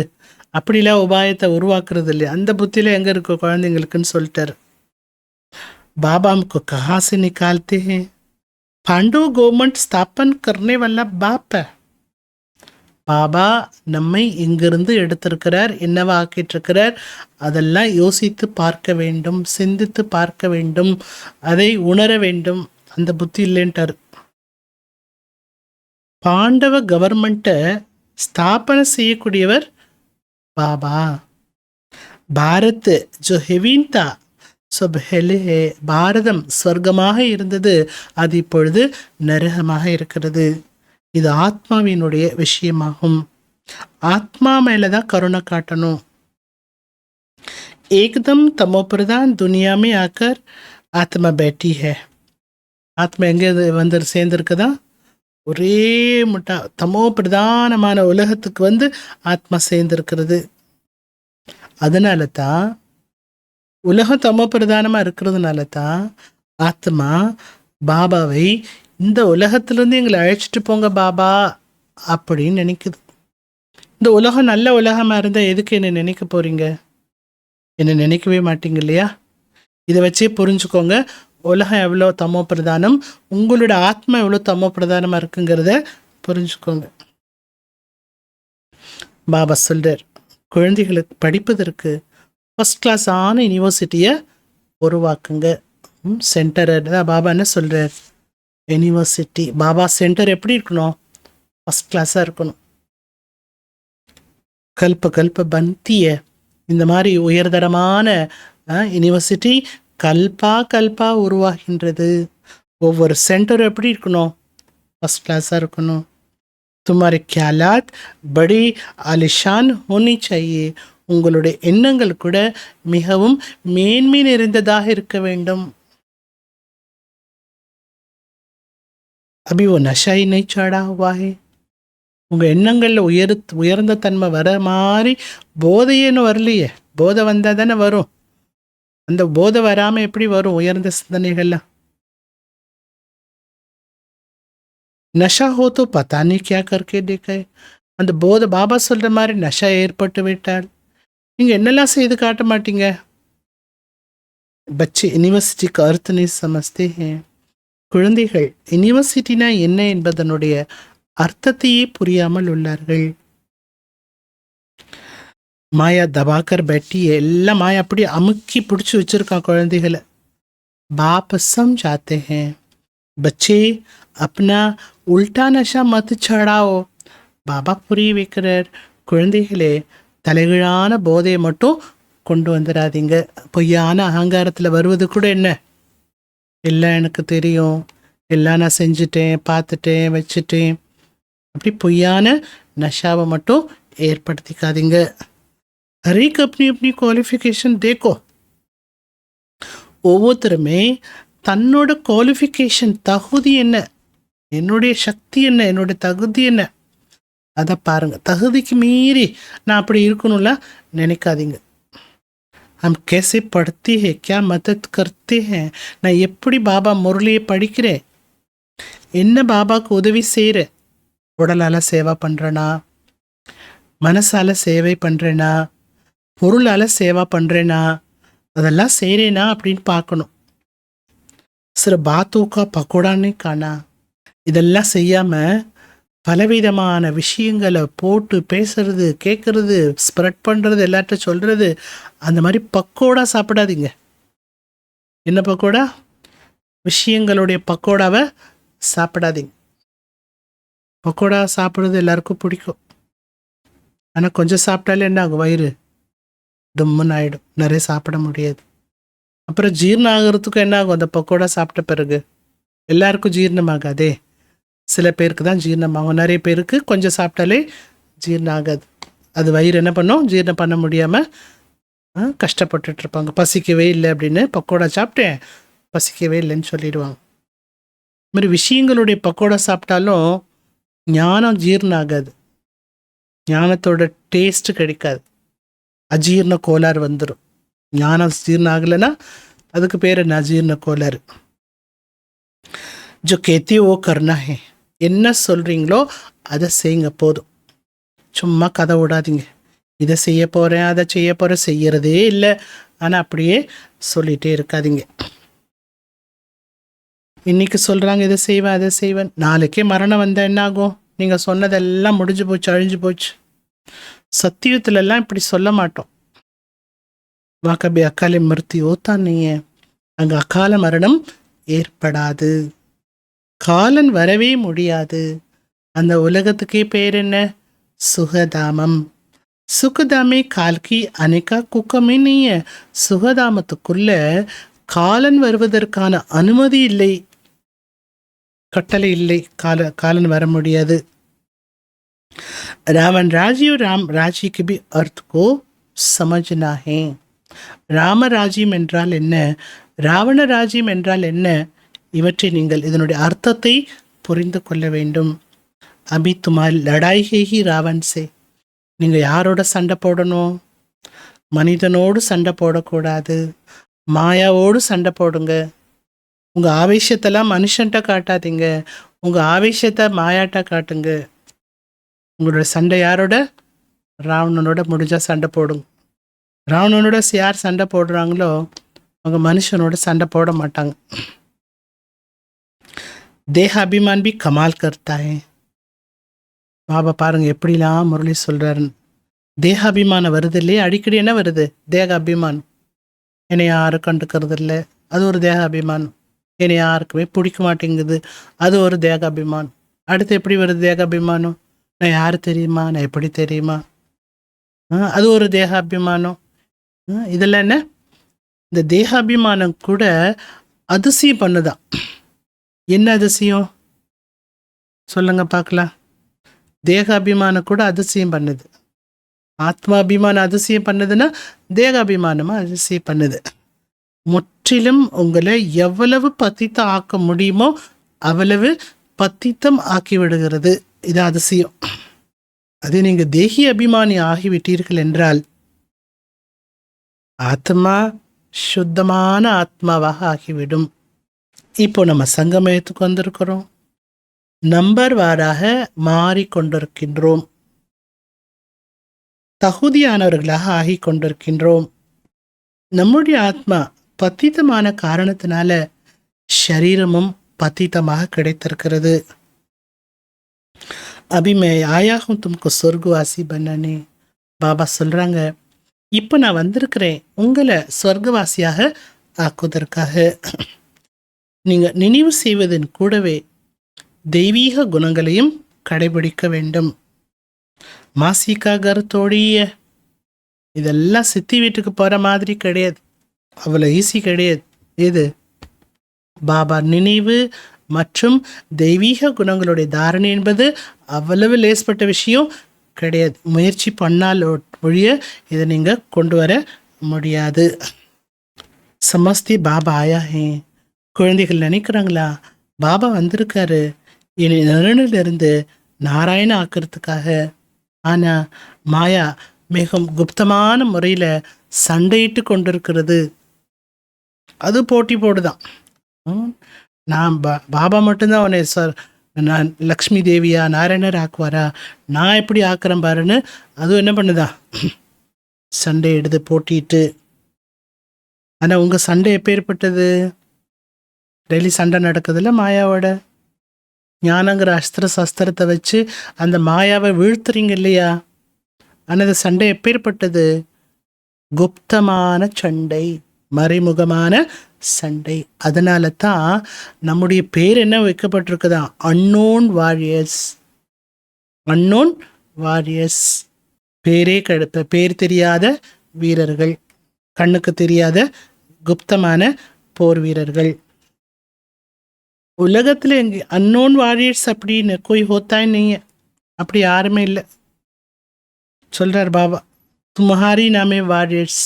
அப்படிலாம் உபாயத்தை உருவாக்குறது இல்லையா, அந்த புத்தியில எங்க இருக்கு குழந்தைங்களுக்குன்னு சொல்லிட்டாரு. बाबा हमको कहाँ से निकालते हैं? पांडव गवर्नमेंट स्थापन करने वाला बाप है. பாபா நம்மை இங்கிருந்து எடுத்திருக்கிறார், என்னவா ஆக்கிட்டு இருக்கிறார், அதெல்லாம் யோசித்து பார்க்க வேண்டும், சிந்தித்து பார்க்க வேண்டும், அதை உணர வேண்டும். அந்த புத்தி இல்லைன்ட்டார். பாண்டவ கவர்மெண்ட்டை ஸ்தாபனை செய்யக்கூடியவர் பாபா. பாரத் ஜோ ஹெவீன்தா சப் ஹெலே, பாரதம் ஸ்வர்க்கமாக இருந்தது, அது இப்பொழுது நரகமாக இருக்கிறது. இது ஆத்மாவினுடைய விஷயமாகும். ஆத்மா மேலதான் கருணை காட்டணும். एकदम तमो प्रधान दुनिया में आकर आत्मा बैठी है. ஆத்மா எங்கே வந்து சேர்ந்திருக்குதா, ஒரே முட்டா தமோ பிரதானமான உலகத்துக்கு வந்து ஆத்மா சேர்ந்திருக்கிறது. அதனால தான் உலகம் தமோ பிரதானமாக இருக்கிறதுனால தான் ஆத்மா பாபாவை இந்த உலகத்திலேருந்து எங்களை அழைச்சிட்டு போங்க பாபா அப்படின்னு நினைக்குது. இந்த உலகம் நல்ல உலகமாக இருந்தால் எதுக்கு என்ன நினைக்க போகிறீங்க, என்ன நினைக்கவே மாட்டீங்க இல்லையா. இதை வச்சே புரிஞ்சுக்கோங்க, உலகம் எவ்வளோ தமோ பிரதானம், உங்களோட ஆத்மா எவ்வளோ தமோ பிரதானமாக இருக்குங்கிறத புரிஞ்சுக்கோங்க. பாபா சொல்கிறார், குழந்தைகளுக்கு படிப்பதற்கு ஃபஸ்ட் கிளாஸான யூனிவர்சிட்டியை உருவாக்குங்க. சென்டர் தான் பாபா என்ன சொல்கிறார், யூனிவர்சிட்டி. பாபா சென்டர் எப்படி இருக்கணும், ஃபஸ்ட் கிளாஸாக இருக்கணும். கல்ப பந்திய இந்த மாதிரி உயர்தரமான யூனிவர்சிட்டி கல்பா உருவாகின்றது. ஒவ்வொரு சென்டரும் எப்படி இருக்கணும், ஃபஸ்ட் கிளாஸாக இருக்கணும். तुम्हारे ख्यालात बड़ी आलिशान होनी चाहिए. உங்களுடைய எண்ணங்கள் கூட மிகவும் மேன்மை நிறைந்ததாக இருக்க வேண்டும். अभी वो नशा ही नहीं चढ़ा हुआ है. உங்கள் எண்ணங்களில் உயர்ந்த தன்மை வர மாதிரி போதையேன்னு வரலையே. போதை வந்தால் தானே வரும். அந்த போதை வராமல் எப்படி வரும் உயர்ந்த சிந்தனைகள்லாம். நஷா ஹோ தோ பதா நீ கியா கர்க்கே தேக்கே. அந்த போதை பாபா சொல்கிற மாதிரி நஷா ஏற்பட்டு விட்டால் நீங்கள் என்னெல்லாம் செய்து காட்ட மாட்டீங்க. பச்சை யூனிவர்சிட்டிக்கு அர்த்த நீ சமஸ்தே ஹே. குழந்தைகள் யூனிவர்சிட்டினா என்ன என்பதனுடைய அர்த்தத்தையே புரியாமல் உள்ளார்கள். மாயா தபாக்கர் பேட்டி, எல்லாம் மாயா அப்படி அமுக்கி பிடிச்சி வச்சிருக்கா குழந்தைகளை. बाप समझाते हैं, बच्चे अपना उल्टा नशा मत चढ़ाओ. பாபா புரிய வைக்கிறார், குழந்தைகளே தலைகீழான போதையை மட்டும் கொண்டு வந்துடாதீங்க. பொய்யான அகங்காரத்தில் வருவது கூட என்ன, எல்லாம் எனக்கு தெரியும், எல்லாம் நான் செஞ்சுட்டேன், பார்த்துட்டேன், வச்சுட்டேன், அப்படி பொய்யான நஷாவை மட்டும் ஏற்படுத்திக்காதீங்க. ஹரேக் अपनी अपनी குவாலிஃபிகேஷன் தேக்கோ. ஒவ்வொருத்தருமே தன்னோட குவாலிஃபிகேஷன், தகுதி என்ன, என்னுடைய சக்தி என்ன, என்னுடைய தகுதி என்ன, அதை பாருங்க. தகுதிக்கு மீறி நான் அப்படி இருக்கணும்ல நினைக்காதீங்க. हम कैसे पढ़ते हैं, क्या मदद करते हैं, நான் எப்படி பாபா முரளியை படிக்கிறேன், என்ன பாபாவுக்கு உதவி செய்கிறேன், உடலால் சேவை பண்ணுறேனா, மனசால் சேவை பண்ணுறேனா, பொருளால் சேவை பண்ணுறேனா, அதெல்லாம் செய்கிறேனா அப்படின்னு பார்க்கணும். சில பாத்தூக்கா பக்கோடான்னு காணா. இதெல்லாம் செய்யாமல் பலவிதமான விஷயங்களை போட்டு பேசுறது, கேட்குறது, ஸ்ப்ரெட் பண்ணுறது, எல்லார்ட்ட சொல்கிறது, அந்த மாதிரி பக்கோடா சாப்பிடாதீங்க. என்ன பக்கோடா, விஷயங்களுடைய பக்கோடாவை சாப்பிடாதீங்க. பக்கோடா சாப்பிட்றது எல்லாருக்கும் பிடிக்கும். ஆனால் கொஞ்சம் சாப்பிட்டாலே என்ன ஆகும், வயிறு டம்முன்னு ஆகிடும், நிறைய சாப்பிட முடியாது. அப்புறம் ஜீரணம் ஆகிறதுக்கும் என்ன ஆகும், அந்த பக்கோடா சாப்பிட்ட பிறகு எல்லாருக்கும் ஜீரணமாகாதே. சில பேருக்கு தான் ஜீரணமாகும், நிறைய பேருக்கு கொஞ்சம் சாப்பிட்டாலே ஜீரணம் ஆகாது. அது வயிறு என்ன பண்ணும், ஜீரணம் பண்ண முடியாமல் கஷ்டப்பட்டுட்டு இருப்பாங்க. பசிக்கவே இல்லை அப்படின்னு பக்கோடா சாப்பிட்டேன், பசிக்கவே இல்லைன்னு சொல்லிடுவாங்க. இது மாதிரி விஷயங்களுடைய பக்கோடா சாப்பிட்டாலும் ஞானம் ஜீரணம் ஆகாது, ஞானத்தோட டேஸ்ட்டு கிடைக்காது, அஜீரண கோளாறு வந்துடும். ஞானம் ஜீரணம் ஆகலைன்னா அதுக்கு பேர் என்ன, அஜீரண கோளாறு. ஜோ கேத்தி ஓ கர்னா ஹே, என்ன சொல்கிறீங்களோ அதை செய்யுங்க போதும். சும்மா கதை விடாதீங்க, இதை செய்ய போகிறேன் அதை செய்ய போகிறேன், செய்யறதே இல்லை. ஆனால் அப்படியே சொல்லிகிட்டே இருக்காதீங்க. இன்னைக்கு சொல்கிறாங்க இதை செய்வேன் அதை செய்வேன், நாளைக்கே மரணம் வந்தால் என்ன ஆகும்? நீங்கள் சொன்னதெல்லாம் முடிஞ்சு போச்சு, அழிஞ்சு போச்சு. சத்தியத்துலலாம் இப்படி சொல்ல மாட்டோம். வாக்கபி அக்காலை மறுத்தி ஓத்தான் நீங்க, அங்கே அகால மரணம் ஏற்படாது, காலன் வரவே முடியாது. அந்த உலகத்துக்கே பேர் என்ன, சுகதாமம். சுகதாமே கால்கி அனைக்கா குக்கமே நீங்க, சுகதாமத்துக்குள்ள காலன் வருவதற்கான அனுமதி இல்லை, கட்டளை இல்லை, காலன் வர முடியாது. ராவன் ராஜ்யம் ராம் ராஜ்யக்கு பி அர்த்தோ சமஜ்னா ஹே. ராமராஜ்யம் என்றால் என்ன, ராவண ராஜ்யம் என்றால் என்ன, இவற்றை நீங்கள் இதனுடைய அர்த்தத்தை புரிந்து கொள்ள வேண்டும். அபி துமால் லடாய் ஹேஹி ராவன் சே, நீங்கள் யாரோட சண்டை போடணும், மனிதனோடு சண்டை போடக்கூடாது, மாயாவோடு சண்டை போடுங்க. உங்கள் ஆவேசத்தெல்லாம் மனுஷன்ட்ட காட்டாதீங்க, உங்கள் ஆவேசத்தை மாயாட்ட காட்டுங்க. உங்களோட சண்டை யாரோட, ராவணனோட முடிஞ்சால் சண்டை போடுங்க. ராவணனோட யார் சண்டை போடுறாங்களோ அவங்க மனுஷனோட சண்டை போட மாட்டாங்க. தேக அபிமான் பி கமால் கர்த்தாயே. பாபா பாருங்க எப்படிலாம் முரளி சொல்றாருன்னு. தேக அபிமானம் வருது இல்லையே, அடிக்கடி என்ன வருது, தேக அபிமானம். என்னை யாரும் கண்டுக்கிறது இல்லை, அது ஒரு தேக அபிமானம். என்னை யாருக்குமே பிடிக்க மாட்டேங்குது, அது ஒரு தேக அபிமானம். அடுத்து எப்படி வருது தேக அபிமானம், நான் யார் தெரியுமா, நான் எப்படி தெரியுமா, அது ஒரு தேக அபிமானம். இதெல்லாம் என்ன, இந்த தேக அபிமானம் கூட அதிசயம் பண்ணுதான். என்ன அதிசயம் சொல்லுங்க பார்க்கலாம். தேக அபிமானம் கூட அதிசயம் பண்ணுது. ஆத்மா அபிமானம் அதிசயம் பண்ணுதுன்னா தேக அபிமானமா அதிசயம் பண்ணுது. முற்றிலும் உங்களை எவ்வளவு பத்தித்தம் ஆக்க முடியுமோ அவ்வளவு பத்தித்தம் ஆக்கி விடுகிறது. இது அதிசயம். அது நீங்க தேகி அபிமானி ஆகிவிட்டீர்கள் என்றால் ஆத்மா சுத்தமான ஆத்மாவாக ஆகிவிடும். இப்போ நம்ம சங்கமயத்துக்கு வந்திருக்கிறோம், நம்பர் வாராக மாறிக்கொண்டிருக்கின்றோம், தகுதியானவர்களாக ஆகி கொண்டிருக்கின்றோம். நம்முடைய ஆத்மா பத்தித்தமான காரணத்தினால ஷரீரமும் பத்தித்தமாக கிடைத்திருக்கிறது. அபி மே ஆயாகும் தும்கு சொர்க்கவாசி பண்ணனே. பாபா சொல்றாங்க, இப்போ நான் வந்திருக்கிறேன் உங்களை சொர்க்கவாசியாக ஆக்குவதற்காக. நீங்க நினைவு செய்வதன் கூடவே தெய்வீக குணங்களையும் கடைபிடிக்க வேண்டும். மாசிகா கருத்தோடைய இதெல்லாம் சித்தி வீட்டுக்கு போற மாதிரி கிடையாது, அவ்வளோ ஈஸி கிடையாது. இது பாபா நினைவு மற்றும் தெய்வீக குணங்களுடைய தாரணை என்பது அவ்வளவு லேஸ்பட்ட விஷயம் கிடையாது. முயற்சி பண்ணால் ஒழிய இதை நீங்க கொண்டு வர முடியாது. சமஸ்தி பாபா ஆயா ஹே. குழந்தைகள் நினைக்கிறாங்களா, பாபா வந்திருக்காரு என்னை நரனிலிருந்து நாராயண ஆக்கிறதுக்காக. ஆனா மாயா மிகவும் குப்தமான முறையில சண்டையிட்டு கொண்டிருக்கிறது. அது போட்டி போடுதான். நான் பாபா மட்டும்தான் உன்னை நான் லக்ஷ்மி தேவியா நாராயணர் ஆக்குவாரா, நான் எப்படி ஆக்குறேன் பாருன்னு அதுவும் என்ன பண்ணுதான், சண்டை எடுத்து போட்டிட்டு. ஆனா உங்க சண்டை எப்பேற்பட்டது, டெய்லி சண்டை நடக்குதுல்ல மாயாவோட. ஞானங்கிற அஸ்திர சஸ்திரத்தை வச்சு அந்த மாயாவை வீழ்த்துறீங்க இல்லையா. ஆனால் அந்த சண்டை எப்பேற்பட்டது, குப்தமான சண்டை, மறைமுகமான சண்டை. அதனால தான் நம்முடைய பேர் என்ன வைக்கப்பட்டிருக்குதா, அன்னோன் வாரியர்ஸ். அன்னோன் வாரியர்ஸ், பேர் தெரியாத வீரர்கள், கண்ணுக்கு தெரியாத குப்தமான போர் வீரர்கள். உலகத்தில் எங்கே அன்னோன் வாரியர்ஸ் அப்படின்னு கோய் ஹோத்தாய் நீங்க, அப்படி யாருமே இல்லை. சொல்கிறார் பாபா, தும்ஹாரி நாமே வாரியர்ஸ்,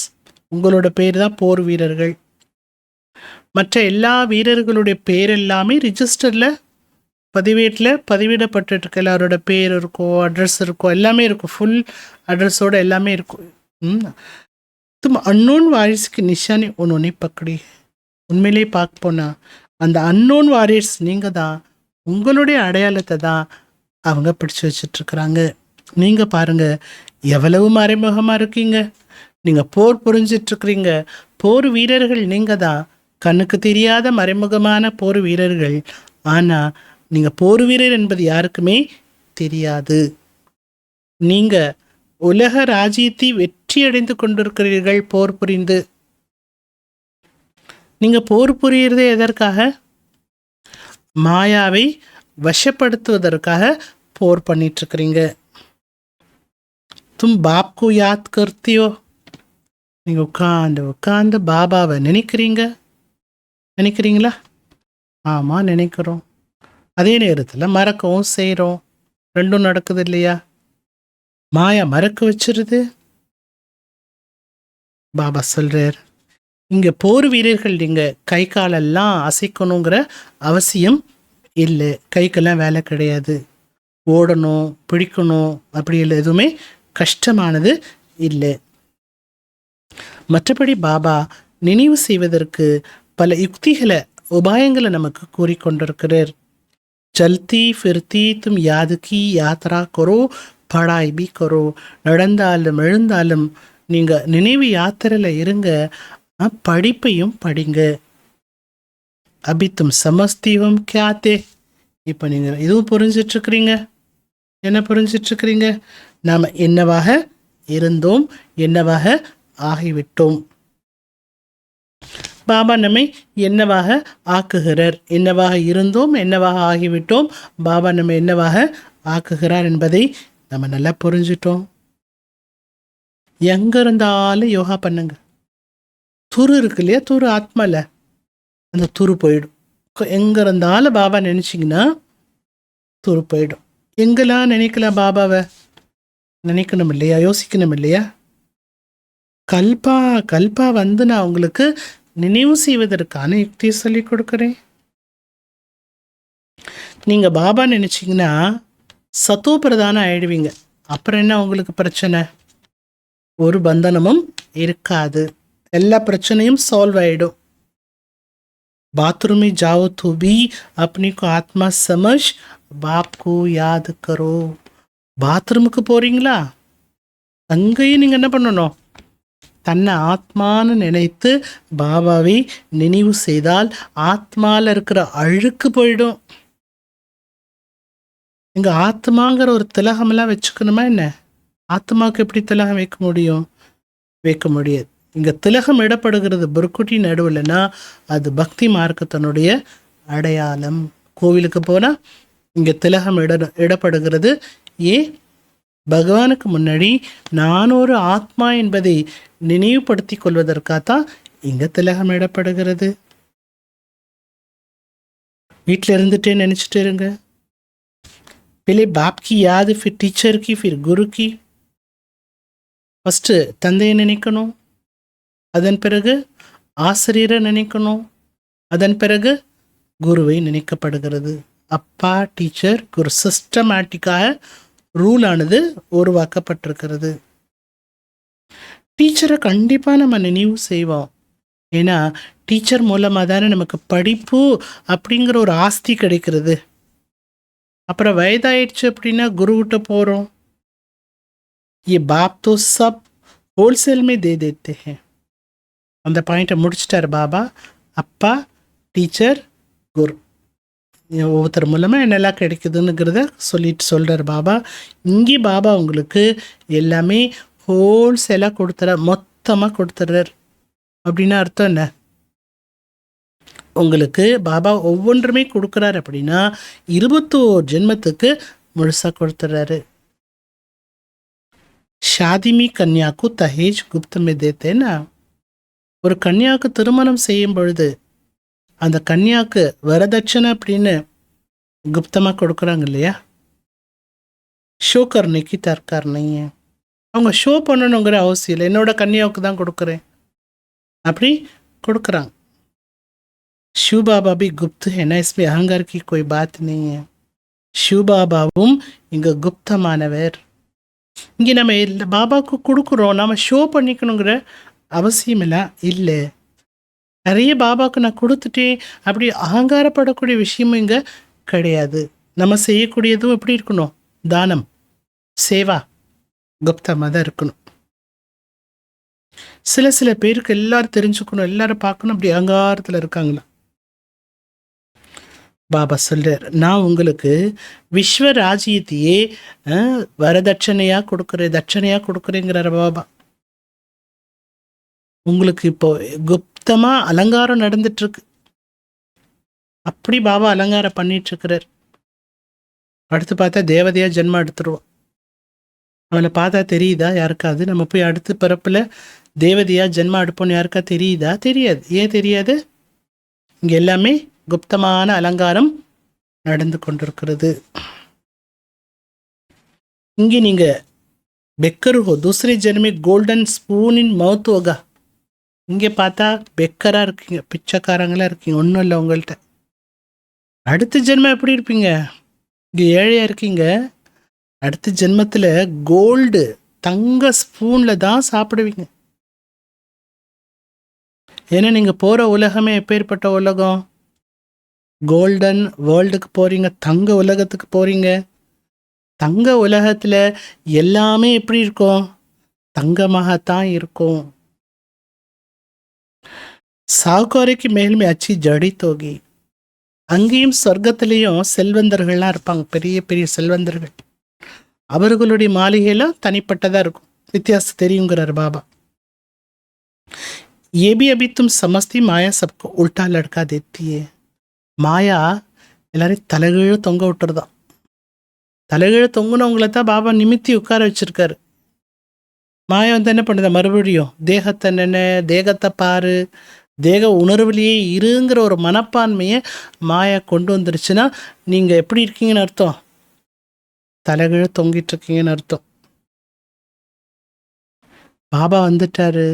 உங்களோட பேர் தான் போர் வீரர்கள். மற்ற எல்லா வீரர்களுடைய பேர் எல்லாமே ரிஜிஸ்டரில் பதிவேட்டில் பதிவிடப்பட்டுருக்கு. எல்லாரோட பேர் இருக்கும், அட்ரஸ் இருக்கும், எல்லாமே இருக்கும், ஃபுல் அட்ரஸோடு எல்லாமே இருக்கும். தும் அன்னோன் வாரிசுக்கு நிஷானி ஒன்று பக்கடி. உண்மையிலே பார்க்க போனால் அந்த அன்னோன் வாரியர்ஸ் நீங்கள் தான். உங்களுடைய அடையாளத்தை தான் அவங்க பிடிச்சி வச்சிட்ருக்குறாங்க. நீங்கள் பாருங்கள் எவ்வளவு மறைமுகமாக இருக்கீங்க. நீங்கள் போர் புரிஞ்சிட்ருக்குறீங்க. போர் வீரர்கள் நீங்கள் தான். கண்ணுக்கு தெரியாத மறைமுகமான போர் வீரர்கள். ஆனால் நீங்கள் போர் வீரர் என்பது யாருக்குமே தெரியாது. நீங்கள் உலக ராஜ்யத்தை வெற்றி அடைந்து கொண்டிருக்கிறீர்கள் போர் புரிந்து. நீங்கள் போர் புரியுறதே எதற்காக? மாயாவை வசப்படுத்துவதற்காக போர் பண்ணிட்டுருக்கிறீங்க. தும் பாப்கு யாத் கர்த்தியோ, நீங்கள் உட்காந்து பாபாவை நினைக்கிறீங்களா? ஆமாம், நினைக்கிறோம். அதே நேரத்தில் மறக்கவும் செய்கிறோம். ரெண்டும் நடக்குது இல்லையா? மாயா மறக்க வச்சிருது. பாபா சொல்கிறார், இங்கே போர் வீரர்கள் நீங்கள் கை காலெல்லாம் அசைக்கணுங்கிற அவசியம் இல்லை. கைக்கெல்லாம் வேலை கிடையாது. ஓடணும், பிடிக்கணும், அப்படி இல்லை, எதுவுமே கஷ்டமானது இல்லை. மற்றபடி பாபா நினைவு செய்வதற்கு பல யுக்திகளை உபாயங்களை நமக்கு கூறிக்கொண்டிருக்கிறார். சல்தி ஃபிர்த்தி தும் யாதுக்கி யாத்ரா கரோ படாய் பி கரோ. நடந்தாலும் எழுந்தாலும் நீங்கள் நினைவு யாத்திரையில் இருங்க, படிப்பையும் படிங்க. அபித்தும் சமஸ்தீவம் கியாத்தே. இப்போ நீங்கள் இதுவும் புரிஞ்சிட்ருக்கிறீங்க. என்ன புரிஞ்சிட்ருக்கிறீங்க? நாம் என்னவாக இருந்தோம், என்னவாக ஆகிவிட்டோம். பாபா நம்மை என்னவாக ஆக்குகிறார். என்னவாக இருந்தோம், என்னவாக ஆகிவிட்டோம். பாபா நம்ம என்னவாக ஆக்குகிறார் என்பதை நம்ம நல்லா புரிஞ்சிட்டோம். எங்கே இருந்தாலும் யோகா பண்ணுங்க. துரு இருக்கு இல்லையா, துரு ஆத்மாவில், அந்த துரு போயிடும். எங்கே இருந்தாலும் பாபா நினச்சிங்கன்னா துரு போயிடும். எங்கெல்லாம் நினைக்கலாம் பாபாவை? நினைக்கணும் இல்லையா, யோசிக்கணும் இல்லையா? கல்பா வந்து நான் உங்களுக்கு நினைவு செய்வதற்கான யுக்தியை சொல்லி கொடுக்குறேன். நீங்கள் பாபா நினச்சிங்கன்னா சத்தோ பிரதானம் ஆயிடுவீங்க. அப்புறம் என்ன உங்களுக்கு பிரச்சனை? ஒரு பந்தனமும் இருக்காது. எல்லா பிரச்சனையும் சால்வ் ஆகிடும். बाथरूम में जाओ तो भी अपने को आत्मा समझ बाप को याद करो. பாத்ரூமுக்கு போகிறீங்களா? அங்கேயும் நீங்கள் என்ன பண்ணணும்? தன்னை ஆத்மான்னு நினைத்து பாபாவை நினைவு செய்தால் ஆத்மாவில் இருக்கிற அழுக்கு போயிடும். இங்கே ஆத்மாங்கிற ஒரு திலகமெல்லாம் வச்சுக்கணுமா என்ன? ஆத்மாவுக்கு எப்படி திலகம் வைக்க முடியும்? வைக்க முடியாது. இங்கே திலகம் இடப்படுகிறது புருக்குட்டி நடுவில்னா அது பக்தி மார்க்கத்தினுடைய அடையாளம். கோவிலுக்கு போனால் இங்கே திலகம் இடப்படுகிறது. ஏன்? பகவானுக்கு முன்னாடி நான் ஒரு ஆத்மா என்பதை நினைவுபடுத்தி கொள்வதற்காகத்தான் இங்கே திலகம் இடப்படுகிறது. வீட்டில் இருந்துட்டே நினச்சிட்டு இருங்க. पहले बाप की याद, फिर टीचर की, फिर गुरु की. ஃபஸ்ட்டு தந்தையை நினைக்கணும், அதன் பிறகு ஆசிரியரை நினைக்கணும், அதன் பிறகு குருவை நினைக்கப்படுகிறது. அப்பா, டீச்சர், குரு சிஸ்டமேட்டிக்காக ரூலானது உருவாக்கப்பட்டிருக்கிறது. டீச்சரை கண்டிப்பாக நம்ம நினைவு செய்வோம். ஏன்னா டீச்சர் மூலமாக தானே நமக்கு படிப்பு அப்படிங்கிற ஒரு ஆஸ்தி கிடைக்கிறது. அப்புறம் வயதாயிடுச்சு அப்படின்னா குருக்கிட்ட போகிறோம். ये बाप तो सब होलसेल में दे देते हैं. அந்த பாயிண்ட்டை முடிச்சிட்டார் பாபா. அப்பா, டீச்சர், குரு ஒவ்வொருத்தர் மூலமாக என்னெல்லாம் கிடைக்குதுங்கிறத சொல்கிறார் பாபா. இங்கே பாபா உங்களுக்கு எல்லாமே ஹோல்சேலாக கொடுத்துறார், மொத்தமாக கொடுத்துட்றார். அப்படின்னா அர்த்தம் என்ன? உங்களுக்கு பாபா ஒவ்வொன்றுமே கொடுக்குறாரு அப்படின்னா 21 ஜென்மத்துக்கு முழுசாக கொடுத்துட்றாரு. ஷாதிமி கன்யாக்கு தஹேஜ் குப்தமே தேத்தேன்னா, ஒரு கன்யாவுக்கு திருமணம் செய்யும் பொழுது அந்த கன்யாவுக்கு வரதட்சணை அப்படின்னு குப்தமாக கொடுக்குறாங்க இல்லையா, ஷோ கர்னைக்கு தற்கார் நீங்க, அவங்க ஷோ பண்ணணுங்கிற அவசியம் இல்லை, என்னோட கன்யாவுக்கு தான் கொடுக்குறேன் அப்படி கொடுக்குறாங்க. शिव बाबा भी गुप्त है ना, इसमें अहंकार की कोई बात नहीं है. शिव பாபாவும் இங்கே குப்தமானவர். இங்கே நம்ம பாபாவுக்கு கொடுக்குறோம், நம்ம ஷோ பண்ணிக்கணுங்கிற அவசியமெல்லாம் இல்லை. நிறைய பாபாவுக்கு நான் கொடுத்துட்டேன் அப்படி அகங்காரப்படக்கூடிய விஷயமும் இங்கே கிடையாது. நம்ம செய்யக்கூடியதும் எப்படி இருக்கணும், தானம் சேவா குப்தமாக தான் இருக்கணும். சில பேருக்கு எல்லாரும் தெரிஞ்சுக்கணும், எல்லாரும் பார்க்கணும், அப்படி அகங்காரத்தில் இருக்காங்களா. பாபா சொல்றார், நான் உங்களுக்கு விஸ்வ ராஜ்யத்தையே வரதட்சணையாக கொடுக்குறேன், தட்சணையாக கொடுக்குறேங்கிறார் பாபா. உங்களுக்கு இப்போ குப்தமாக அலங்காரம் நடந்துட்டுருக்கு, அப்படி பாபா அலங்காரம் பண்ணிட்டுருக்கிறார். அடுத்து பார்த்தா தேவதையாக ஜென்மம் எடுத்துருவோம். அவளை பார்த்தா தெரியுதா யாருக்காது? நம்ம போய் அடுத்த பிறப்பில் தேவதையாக ஜென்மம் எடுப்போன்னு யாருக்கா தெரியுதா? தெரியாது. ஏன் தெரியாது? இங்கே எல்லாமே குப்தமான அலங்காரம் நடந்து கொண்டிருக்கிறது. இங்கே நீங்கள் பெக்கர் ஹோ, தூசரே ஜென்மே கோல்டன் ஸ்பூனின் மவுத் ஹோகா. இங்கே பார்த்தா பெக்கராக இருக்கீங்க, பிச்சைக்காரங்களாக இருக்கீங்க, ஒன்றும் இல்லை உங்கள்கிட்ட. அடுத்த ஜென்மம் எப்படி இருப்பீங்க? இங்கே ஏழையாக இருக்கீங்க, அடுத்த ஜென்மத்தில் கோல்டு தங்க ஸ்பூனில் தான் சாப்பிடுவீங்க. ஏன்னா நீங்கள் போகிற உலகமே எப்பேற்பட்ட உலகம்? கோல்டன் வேர்ல்டுக்கு போகிறீங்க, தங்க உலகத்துக்கு போகிறீங்க. தங்க உலகத்தில் எல்லாமே எப்படி இருக்கும்? தங்கமாகத்தான் இருக்கும். சாவுக்காரைக்கு மேலுமே அச்சி ஜடித்தோகி. அங்கேயும் சொர்க்கத்திலையும் செல்வந்தர்கள்லாம் இருப்பாங்க, பெரிய பெரிய செல்வந்தர்கள். அவர்களுடைய மாளிகையெல்லாம் தனிப்பட்டதாக இருக்கும், வித்தியாசம் தெரியுங்கிறார் பாபா. ये भी अभी तुम समझती माया सबको उल्टा लटका देती है. மாயா எல்லாரையும் தலைகீழ தொங்க விட்டுறதான். தலைகீழ தொங்குனவங்கள தான் பாபா நிமித்தி உட்கார வச்சிருக்காரு. மாயா வந்து என்ன பண்ணுது? மறுபடியும் தேகத்தை தேகத்தை பாரு, தேக உணர்வுலேயே இருங்கிற ஒரு மனப்பான்மையை மாயா கொண்டு வந்துருச்சுன்னா நீங்கள் எப்படி இருக்கீங்கன்னு அர்த்தம்? தலைகீழ தொங்கிட்டு இருக்கீங்கன்னு அர்த்தம். பாபா வந்துட்டாரு.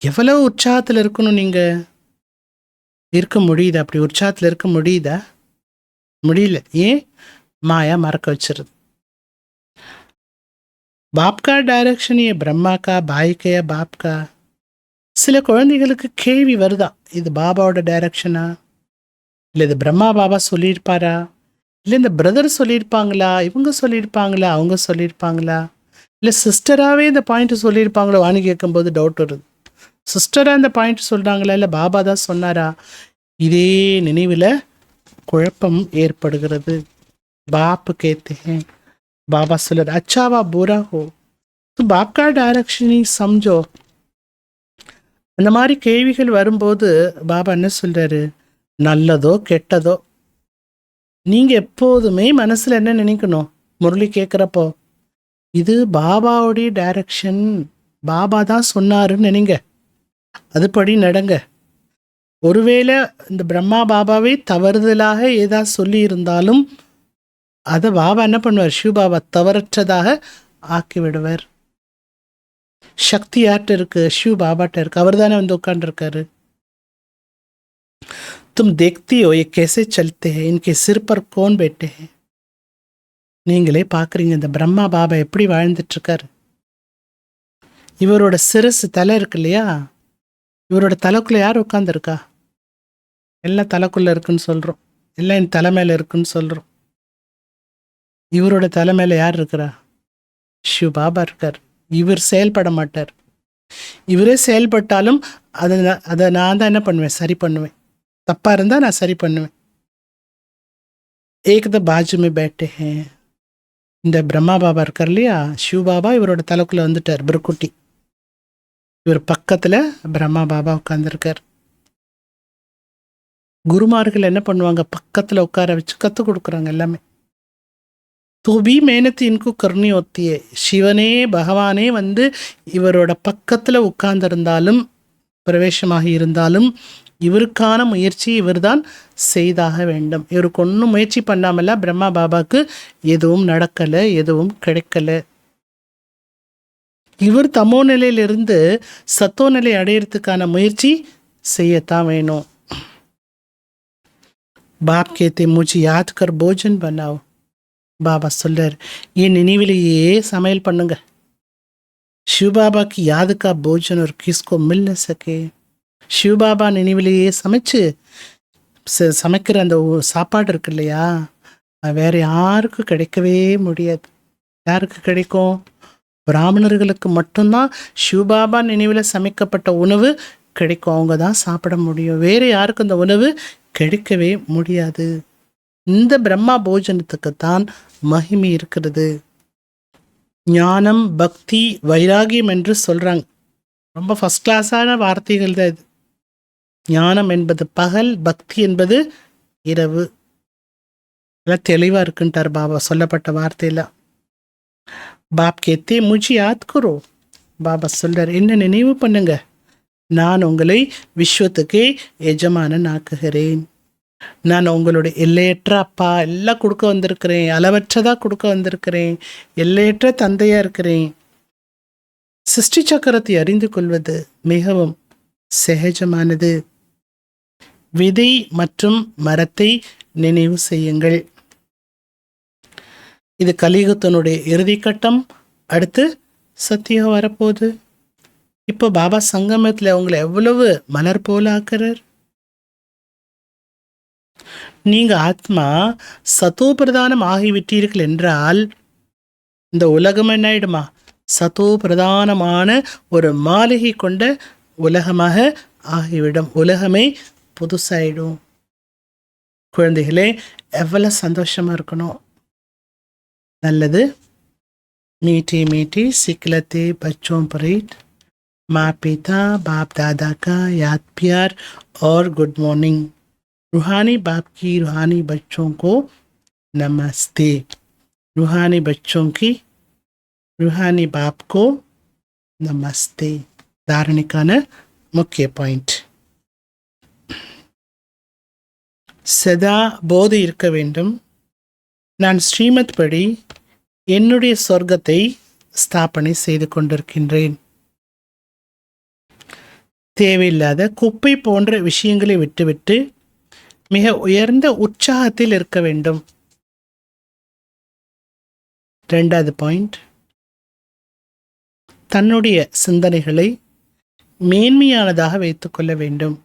எவ்வளவு உற்சாகத்தில் இருக்கணும் நீங்கள்? இருக்க முடியுதா? அப்படி உற்சாகத்தில் இருக்க முடியுதா? முடியல. ஏன்? மாயா மறக்க வச்சிருது. பாப்கா டைரக்ஷன் ஏ பிரம்மாக்கா பாய்க்கையா பாப்கா. சில குழந்தைகளுக்கு கேள்வி வருதா, இது பாபாவோட டைரக்ஷனா, இல்லை இது பிரம்மா பாபா சொல்லியிருப்பாரா, இல்லை இந்த பிரதர் சொல்லியிருப்பாங்களா, இவங்க சொல்லியிருப்பாங்களா, அவங்க சொல்லியிருப்பாங்களா, இல்லை சிஸ்டராகவே இந்த பாயிண்ட் சொல்லியிருப்பாங்களோ வாணி கேட்கும்போது டவுட் வருது. சிஸ்டராக இந்த பாயிண்ட் சொல்கிறாங்களா, இல்லை பாபா தான் சொன்னாரா? இதே நினைவில் குழப்பம் ஏற்படுகிறது. பாப் கேते हैं, பாபா சொல்றார் அச்சாவா பூரா ஹோ तो बाप का डायरेक्शन ही समझो. அந்த மாதிரி கேள்விகள் வரும்போது பாபா என்ன சொல்கிறாரு? நல்லதோ கெட்டதோ நீங்கள் எப்போதுமே மனசில் என்ன நினைக்கணும்? முரளி கேட்குறப்போ இது பாபாவுடைய டைரக்ஷன், பாபா தான் சொன்னாருன்னு நினைங்க, அதுபடி நடங்க. ஒருவேளை இந்த பிரம்மா பாபாவே தவறுதலாக ஏதாவது சொல்லி இருந்தாலும் அதை பாபா என்ன பண்ணுவார்? சிவ பாபா தவறற்றதாக ஆக்கி விடுவார். சக்தி யார்கிட்ட இருக்கு? சிவ பாபாட்ட இருக்கு. அவர் தானே வந்து உட்காந்துருக்காரு. தும் தேக்தி ஹோ ये कैसे चलते हैं, इनके सिर पर कौन बैठे हैं. நீங்களே பார்க்குறீங்க இந்த பிரம்மா பாபா எப்படி வாழ்ந்துட்டுருக்காரு. இவரோட சிரசு தலை இருக்கு இல்லையா, இவரோட தலைக்குள்ளே யார் உட்காந்துருக்கா? எல்லாம் தலைக்குள்ளே இருக்குன்னு சொல்கிறோம், எல்லாம் என் தலை மேலே இருக்குன்னு சொல்கிறோம். இவரோட தலை மேலே யார் இருக்கிறா? சிவ பாபா இருக்கார். இவர் செயல்பட மாட்டார். இவரே செயல்பட்டாலும் அதை நான் தான் என்ன பண்ணுவேன்? சரி பண்ணுவேன். தப்பாக இருந்தால் நான் சரி பண்ணுவேன். ஏகத பாஜுமே பேட்டே ஹே. இந்த பிரம்மா பாபா இருக்கார் இல்லையா, சிவ பாபா இவரோட தலைக்குள்ளே வந்துட்டார், பிருக்குட்டி. இவர் பக்கத்தில் பிரம்மா பாபா உட்காந்துருக்கார். குருமார்கள் என்ன பண்ணுவாங்க? பக்கத்தில் உட்கார வச்சு கற்றுக் கொடுக்குறாங்க எல்லாமே. தூபி மேனத்து இன்கு கர்ணி ஒத்தியே. சிவனே பகவானே வந்து இவரோட பக்கத்தில் உட்கார்ந்துருந்தாலும் பிரவேசமாக இருந்தாலும் இவருக்கான முயற்சி இவர்தான் செய்தாக வேண்டும். இவருக்கு ஒன்றும் முயற்சி பண்ணாமல பிரம்மா பாபாவுக்கு எதுவும் நடக்கலை, எதுவும் கிடைக்கல. இவர் தமோ நிலையிலிருந்து சத்தோ நிலை அடையிறதுக்கான முயற்சி செய்யத்தான் வேணும். பாப் கேத்தே முझे याद कर भोजन बनाओ. பாபா சொல்றார், என் நினைவிலேயே சமையல் பண்ணுங்க. சிவபாபா की याद का भोजन और किसको मिल न सके. சிவபாபா நினைவிலேயே சமைக்கிற அந்த சாப்பாடு இருக்கு இல்லையா, அது வேற யாருக்கும் கிடைக்கவே முடியாது. யாருக்கு கிடைக்கும்? பிராமணர்களுக்கு மட்டும்தான் சிவபாபா நினைவில் சமைக்கப்பட்ட உணவு கிடைக்கும். அவங்க தான் சாப்பிட முடியும். வேறு யாருக்கும் அந்த உணவு கிடைக்கவே முடியாது. இந்த பிரம்மா போஜனத்துக்குத்தான் மகிமை இருக்கிறது. ஞானம், பக்தி, வைராகியம் என்று சொல்றாங்க. ரொம்ப ஃபர்ஸ்ட் கிளாஸான வார்த்தைகள் தான் இது. ஞானம் என்பது பகல், பக்தி என்பது இரவு. எல்லாம் தெளிவாக இருக்குன்ட்டார் பாபா சொல்லப்பட்ட வார்த்தையில. பாப் கேத்தே முझे याद करो. பாபா சொல்றார், என்ன நினைவு பண்ணுங்க, நான் உங்களை விஸ்வத்துக்கே எஜமானன் ஆக்குகிறேன். நான் உங்களுடைய எல்லையற்ற அப்பா, எல்லாம் கொடுக்க வந்திருக்கிறேன், அளவற்றதா கொடுக்க வந்திருக்கிறேன், எல்லையற்ற தந்தையா இருக்கிறேன். சிருஷ்டி சக்கரத்தை அறிந்து கொள்வது மிகவும் சகஜமானது. விதை மற்றும் மரத்தை நினைவு செய்யுங்கள். இது கலியுகத்தினுடைய இறுதி கட்டம். அடுத்து சத்தியம் வரப்போகுது. இப்போ பாபா சங்கமத்தில் உங்களை எவ்வளவு மலர் போல ஆக்குறார். நீங்க ஆத்மா சத்தோ பிரதானம் ஆகிவிட்டீர்கள் என்றால் இந்த உலகம் என்ன ஆயிடுமா? சத்தோ பிரதானமான ஒரு மாளிகை கொண்ட உலகமாக ஆகிவிடும். உலகமே புதுசாயிடும். குழந்தைகளே, எவ்வளவு சந்தோஷமா இருக்கணும். நல்லது. मीठे मीठे सिकलते बच्चों पर माँ पिता बाप दादा का याद प्यार और गुड मॉर्निंग. रूहानी बाप की रूहानी बच्चों को नमस्ते. रूहानी बच्चों की रूहानी बाप को नमस्ते. धारणिकाன முக்கிய பாயிண்ட். சதா போதை இருக்க வேண்டும். நான் ஸ்ரீமத் படி என்னுடைய சொர்க்கத்தை ஸ்தாபனை செய்து கொண்டிருக்கின்றேன். தேவையில்லாத குப்பை போன்ற விஷயங்களை விட்டுவிட்டு மிக உயர்ந்த உற்சாகத்தில் இருக்க வேண்டும். 2வது பாயிண்ட், தன்னுடைய சிந்தனைகளை மேன்மையானதாக வைத்துக்கொள்ள வேண்டும்.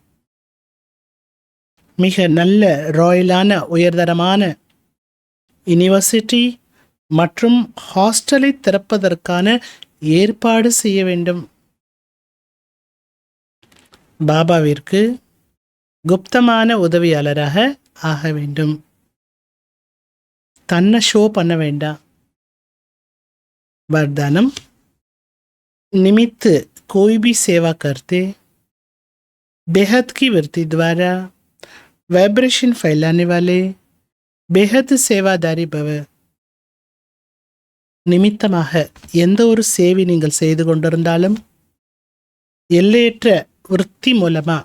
மிக நல்ல ராயலான உயர்தரமான யூனிவர்சிட்டி மற்றும் ஹாஸ்டலை திறப்பதற்கான ஏற்பாடு செய்ய வேண்டும். பாபாவிற்கு குப்தமான உதவியாளராக ஆக வேண்டும். தன்னை ஷோ பண்ண வேண்டாம். वरदानम, निमित्त कोई भी सेवा करते बेहद की वृत्ति द्वारा वाइब्रेशन फैलाने वाले बेहद सेवादारी भव. நிமித்தமாக எந்த ஒரு சேவை நீங்கள் செய்து கொண்டிருந்தாலும் எல்லையற்ற விருத்தி மூலமா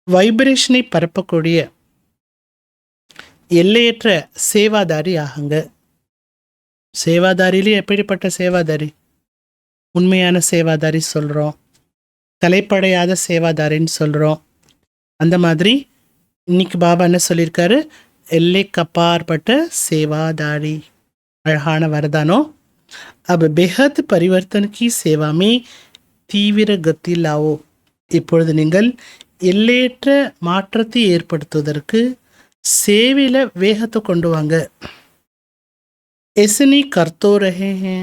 வைப்ரேஷனை பரப்பக்கூடிய எல்லையற்ற சேவாதாரி ஆகுங்க. சேவாதாரியிலே எப்படிப்பட்ட சேவாதாரி? உண்மையான சேவாதாரி சொல்கிறோம், தலைப்படையாத சேவாதாரின்னு சொல்கிறோம். அந்த மாதிரி இன்னைக்கு பாபா என்ன சொல்லியிருக்காரு? எல்லைக்கு அப்பாற்பட்ட சேவாதாரி. அழகான வரதானோ. अब बेहद परिवर्तन की सेवा में தீவிர கத்தி லாவோ. இப்பொழுது நீங்கள் எல்லையற்ற மாற்றத்தை ஏற்படுத்துவதற்கு சேவையில் வேகத்தை கொண்டு வாங்க. ऐसे नहीं करते रहे हैं,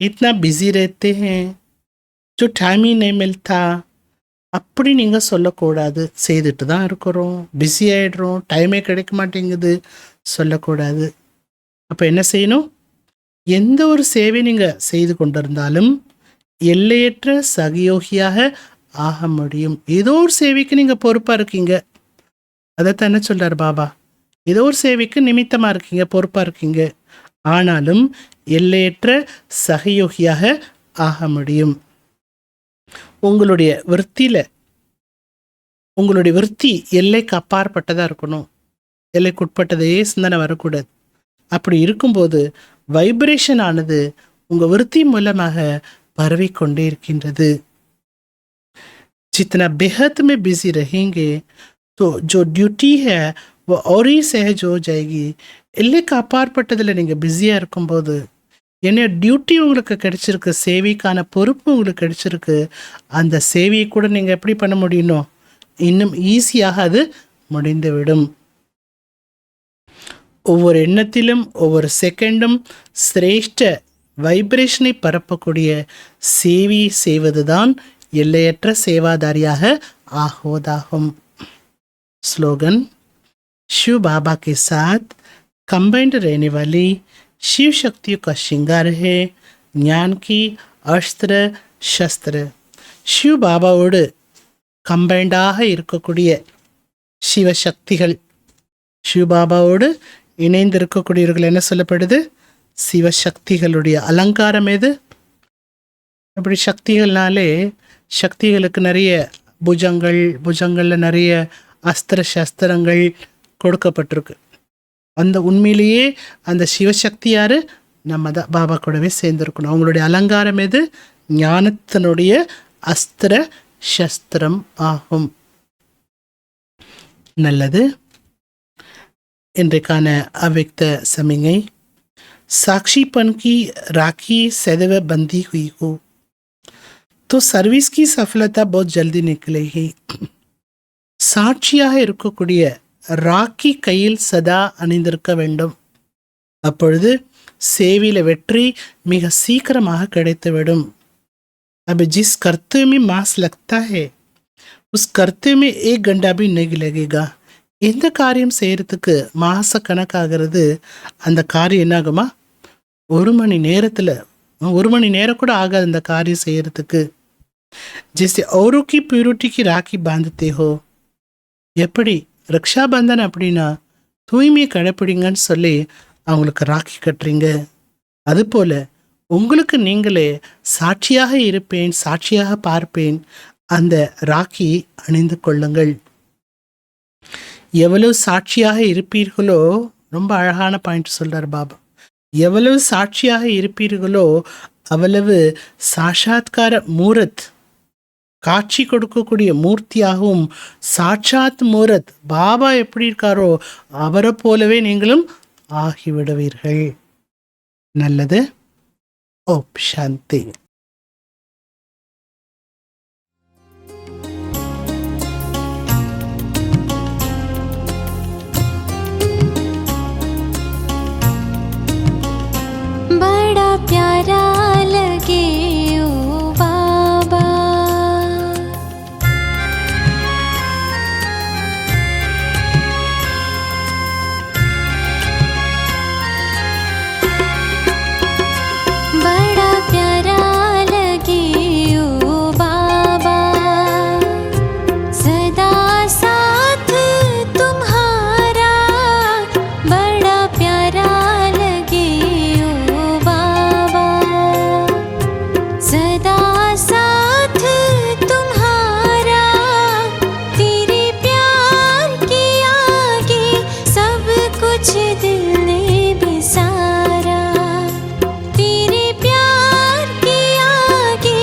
इतना बिजी रहते हैं, जो टाइम ही नहीं मिलता. அப்படி நீங்கள் சொல்லக்கூடாது. செய்துட்டு தான் இருக்கிறோம், பிஸி ஆகிடுறோம், டைமே கிடைக்க மாட்டேங்குது சொல்லக்கூடாது. அப்போ என்ன செய்யணும்? எந்த ஒரு சேவை நீங்கள் செய்து கொண்டிருந்தாலும் எல்லையற்ற சகயோகியாக ஆக முடியும். ஏதோ ஒரு சேவைக்கு நீங்கள் பொறுப்பாக இருக்கீங்க. அதைத்தான் என்ன சொல்கிறார் பாபா? ஏதோ ஒரு சேவைக்கு நிமித்தமாக இருக்கீங்க, பொறுப்பாக இருக்கீங்க. ஆனாலும் எல்லையற்ற சகயோகியாக ஆக முடியும். உங்களுடைய விருத்தி எல்லைக்கு அப்பாற்பட்டதாக இருக்கணும். எல்லைக்குட்பட்டதே சிந்தனை வரக்கூடாது. அப்படி இருக்கும்போது வைப்ரேஷன் ஆனது உங்கள் விருத்தி மூலமாக பரவிக்கொண்டே இருக்கின்றது. जितना बेहद में बिजी रहेंगे तो जो ड्यूटी है वो और ही सहज हो जाएगी. எல்லைக்கு அப்பாற்பட்டதில் நீங்கள் பிஸியாக இருக்கும்போது என்ன டியூட்டி உங்களுக்கு கிடைச்சிருக்கு, சேவைக்கான பொறுப்பு உங்களுக்கு கிடைச்சிருக்கு. அந்த சேவையை கூட நீங்கள் எப்படி பண்ண முடியணும், இன்னும் ஈஸியாக அது முடிந்துவிடும். ஒவ்வொரு எண்ணத்திலும் ஒவ்வொரு செகண்டும் சிரேஷ்ட வைப்ரேஷனை பரப்பக்கூடிய சேவையை செய்வதுதான் எல்லையற்ற சேவாதாரியாக ஆகுவதாகும். ஸ்லோகன்: शिव बाबा के साथ कंबाइंड रहने वाली शिव शक्तियों का श्रृंगार है ज्ञान की अस्त्र शस्त्र. शिव பாபாவோடு கம்பைண்டாக இருக்கக்கூடிய சிவசக்திகள், சிவபாபாவோடு இணைந்து இருக்கக்கூடியவர்கள் என்ன சொல்லப்படுது? சிவசக்திகளுடைய அலங்காரம் எது? அப்படி சக்திகள்னாலே சக்திகளுக்கு நிறைய புஜங்களில் நிறைய அஸ்திர சஸ்திரங்கள் கொடுக்கப்பட்டிருக்கு. அந்த உண்மையிலேயே அந்த சிவசக்தி யாரு? நம்ம தான் பாபா கூடவே சேர்ந்துருக்கணும். அவங்களுடைய அலங்காரம் எது? ஞானத்தினுடைய அஸ்திர சஸ்திரம் ஆகும். நல்லது. இன்றைக்கான அவ்யக்த சமிகை: साक्षीपन की राखी सदैव बंधी हुई हो तो सर्विस की सफलता बहुत जल्दी निकलेगी. சாட்சியாக இருக்கக்கூடிய ராக்கி கையில் சதா அணிந்திருக்க வேண்டும். அப்பொழுது சேவையில் வெற்றி மிக சீக்கிரமாக கிடைத்துவிடும். अब जिस कर्तव्य में मास लगता है उस कर्तव्य में 1 घंटा भी नहीं लगेगा. எந்த காரியம் செய்யறதுக்கு மாச கணக்காகிறது, அந்த காரியம் என்னாகுமா? 1 மணி நேரத்தில் 1 மணி நேரம் கூட ஆகாது அந்த காரியம் செய்யறதுக்கு. जैसे औरों की प्यूरिटी की राखी बांधते हो, எப்படி ரக்ஷாபந்தன் அப்படின்னா தூய்மையை கடைப்பிடிங்கன்னு சொல்லி அவங்களுக்கு ராக்கி கட்டுறீங்க, அதுபோல் உங்களுக்கு நீங்களே சாட்சியாக இருப்பேன், சாட்சியாக பார்ப்பேன், அந்த ராக்கி அணிந்து கொள்ளுங்கள். எவ்வளவு சாட்சியாக இருப்பீர்களோ, ரொம்ப அழகான பாயிண்ட் சொல்றார் பாபா, எவ்வளவு சாட்சியாக இருப்பீர்களோ அவ்வளவு சாட்சாத்கார மூரத், காட்சி கொடுக்கக்கூடிய மூர்த்தியாகவும், சாட்சாத் மூரத் பாபா எப்படி இருக்காரோ அவரை போலவே நீங்களும் ஆகிவிடுவீர்கள். நல்லது. ஓம் சாந்தி. बड़ा प्यारा लगे ओ बाबा, बड़ा प्यारा लगे ओ बाबा, सदा साथ तुम्हारा, बड़ा प्यारा लगे ओ बाबा, सदा साथ तुम्हारा, तेरे प्यार के आगे सब कुछ दिल ने बिसारा, तेरे प्यार के आगे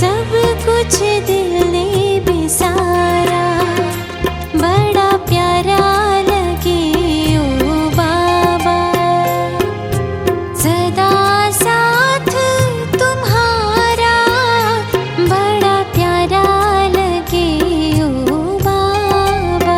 सब कुछ दिल ने बिसारा, बड़ा प्यारा लगे ओ बाबा, सदा साथ तुम्हारा, बड़ा प्यारा लगे ओ बाबा.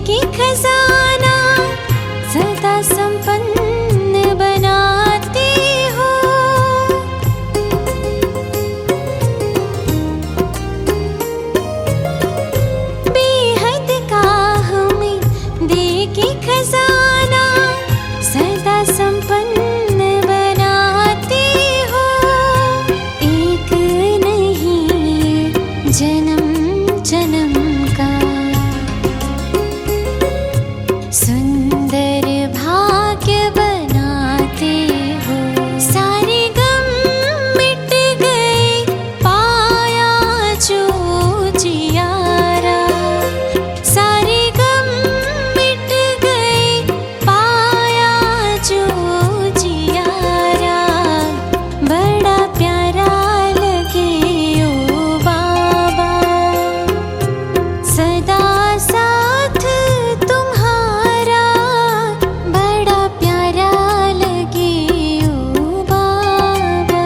के खजाना सदा संपन्न बनाते हो। बेहद का हमें दे के खजाना सदा संपन्न बनाते हो। एक नहीं जन्म जन्म का सुंदर भाग्य बनाते हो। सारे गम मिट गए पाया जो जियारा। सारे गम मिट गए पाया जो जियारा। बड़ा प्यारा लगे ओ बाबा सदा साथ तुम्हारा। बड़ा प्यारा लगे ओ बाबा।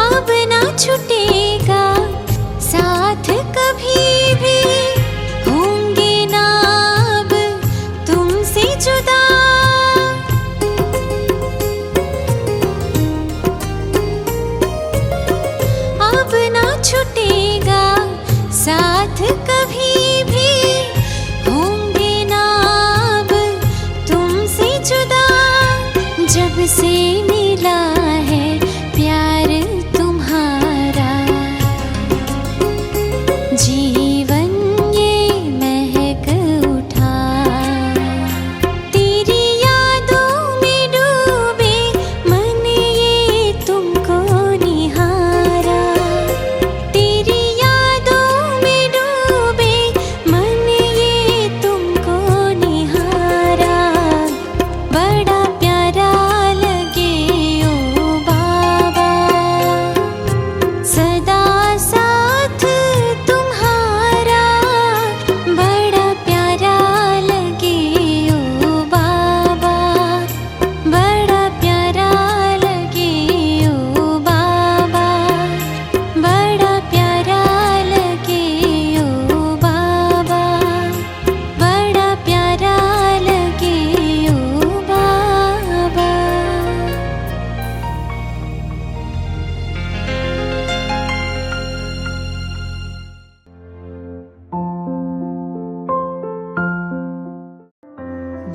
अब ना छूटेगा साथ कभी भी। होंगे ना अब तुमसे जुदा। अब ना छूटेगा साथ कभी भी। होंगे ना अब तुमसे जुदा। जब से मिला है प्यार तुम्हारा जीवन ये महक उठा। तेरी यादों में डूबे मन ये तुमको निहारा। तेरी यादों में डूबे मन ये तुमको निहारा। बड़ा प्यारा लगे ओ बाबा सदा साथ तुम्हारा। बड़ा प्यारा लगे ओ बाबा। बड़ा प्यारा लगे ओ बाबा। बड़ा प्यारा लगे ओ बाबा। बड़ा प्यारा लगे ओ बाबा।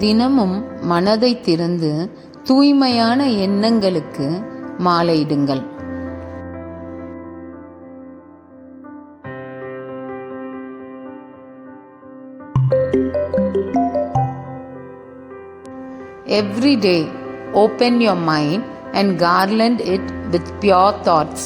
தினமும் மனதை திறந்து தூய்மையான எண்ணங்களுக்கு மாலையிடுங்கள். Every day, open your mind and garland it with pure thoughts.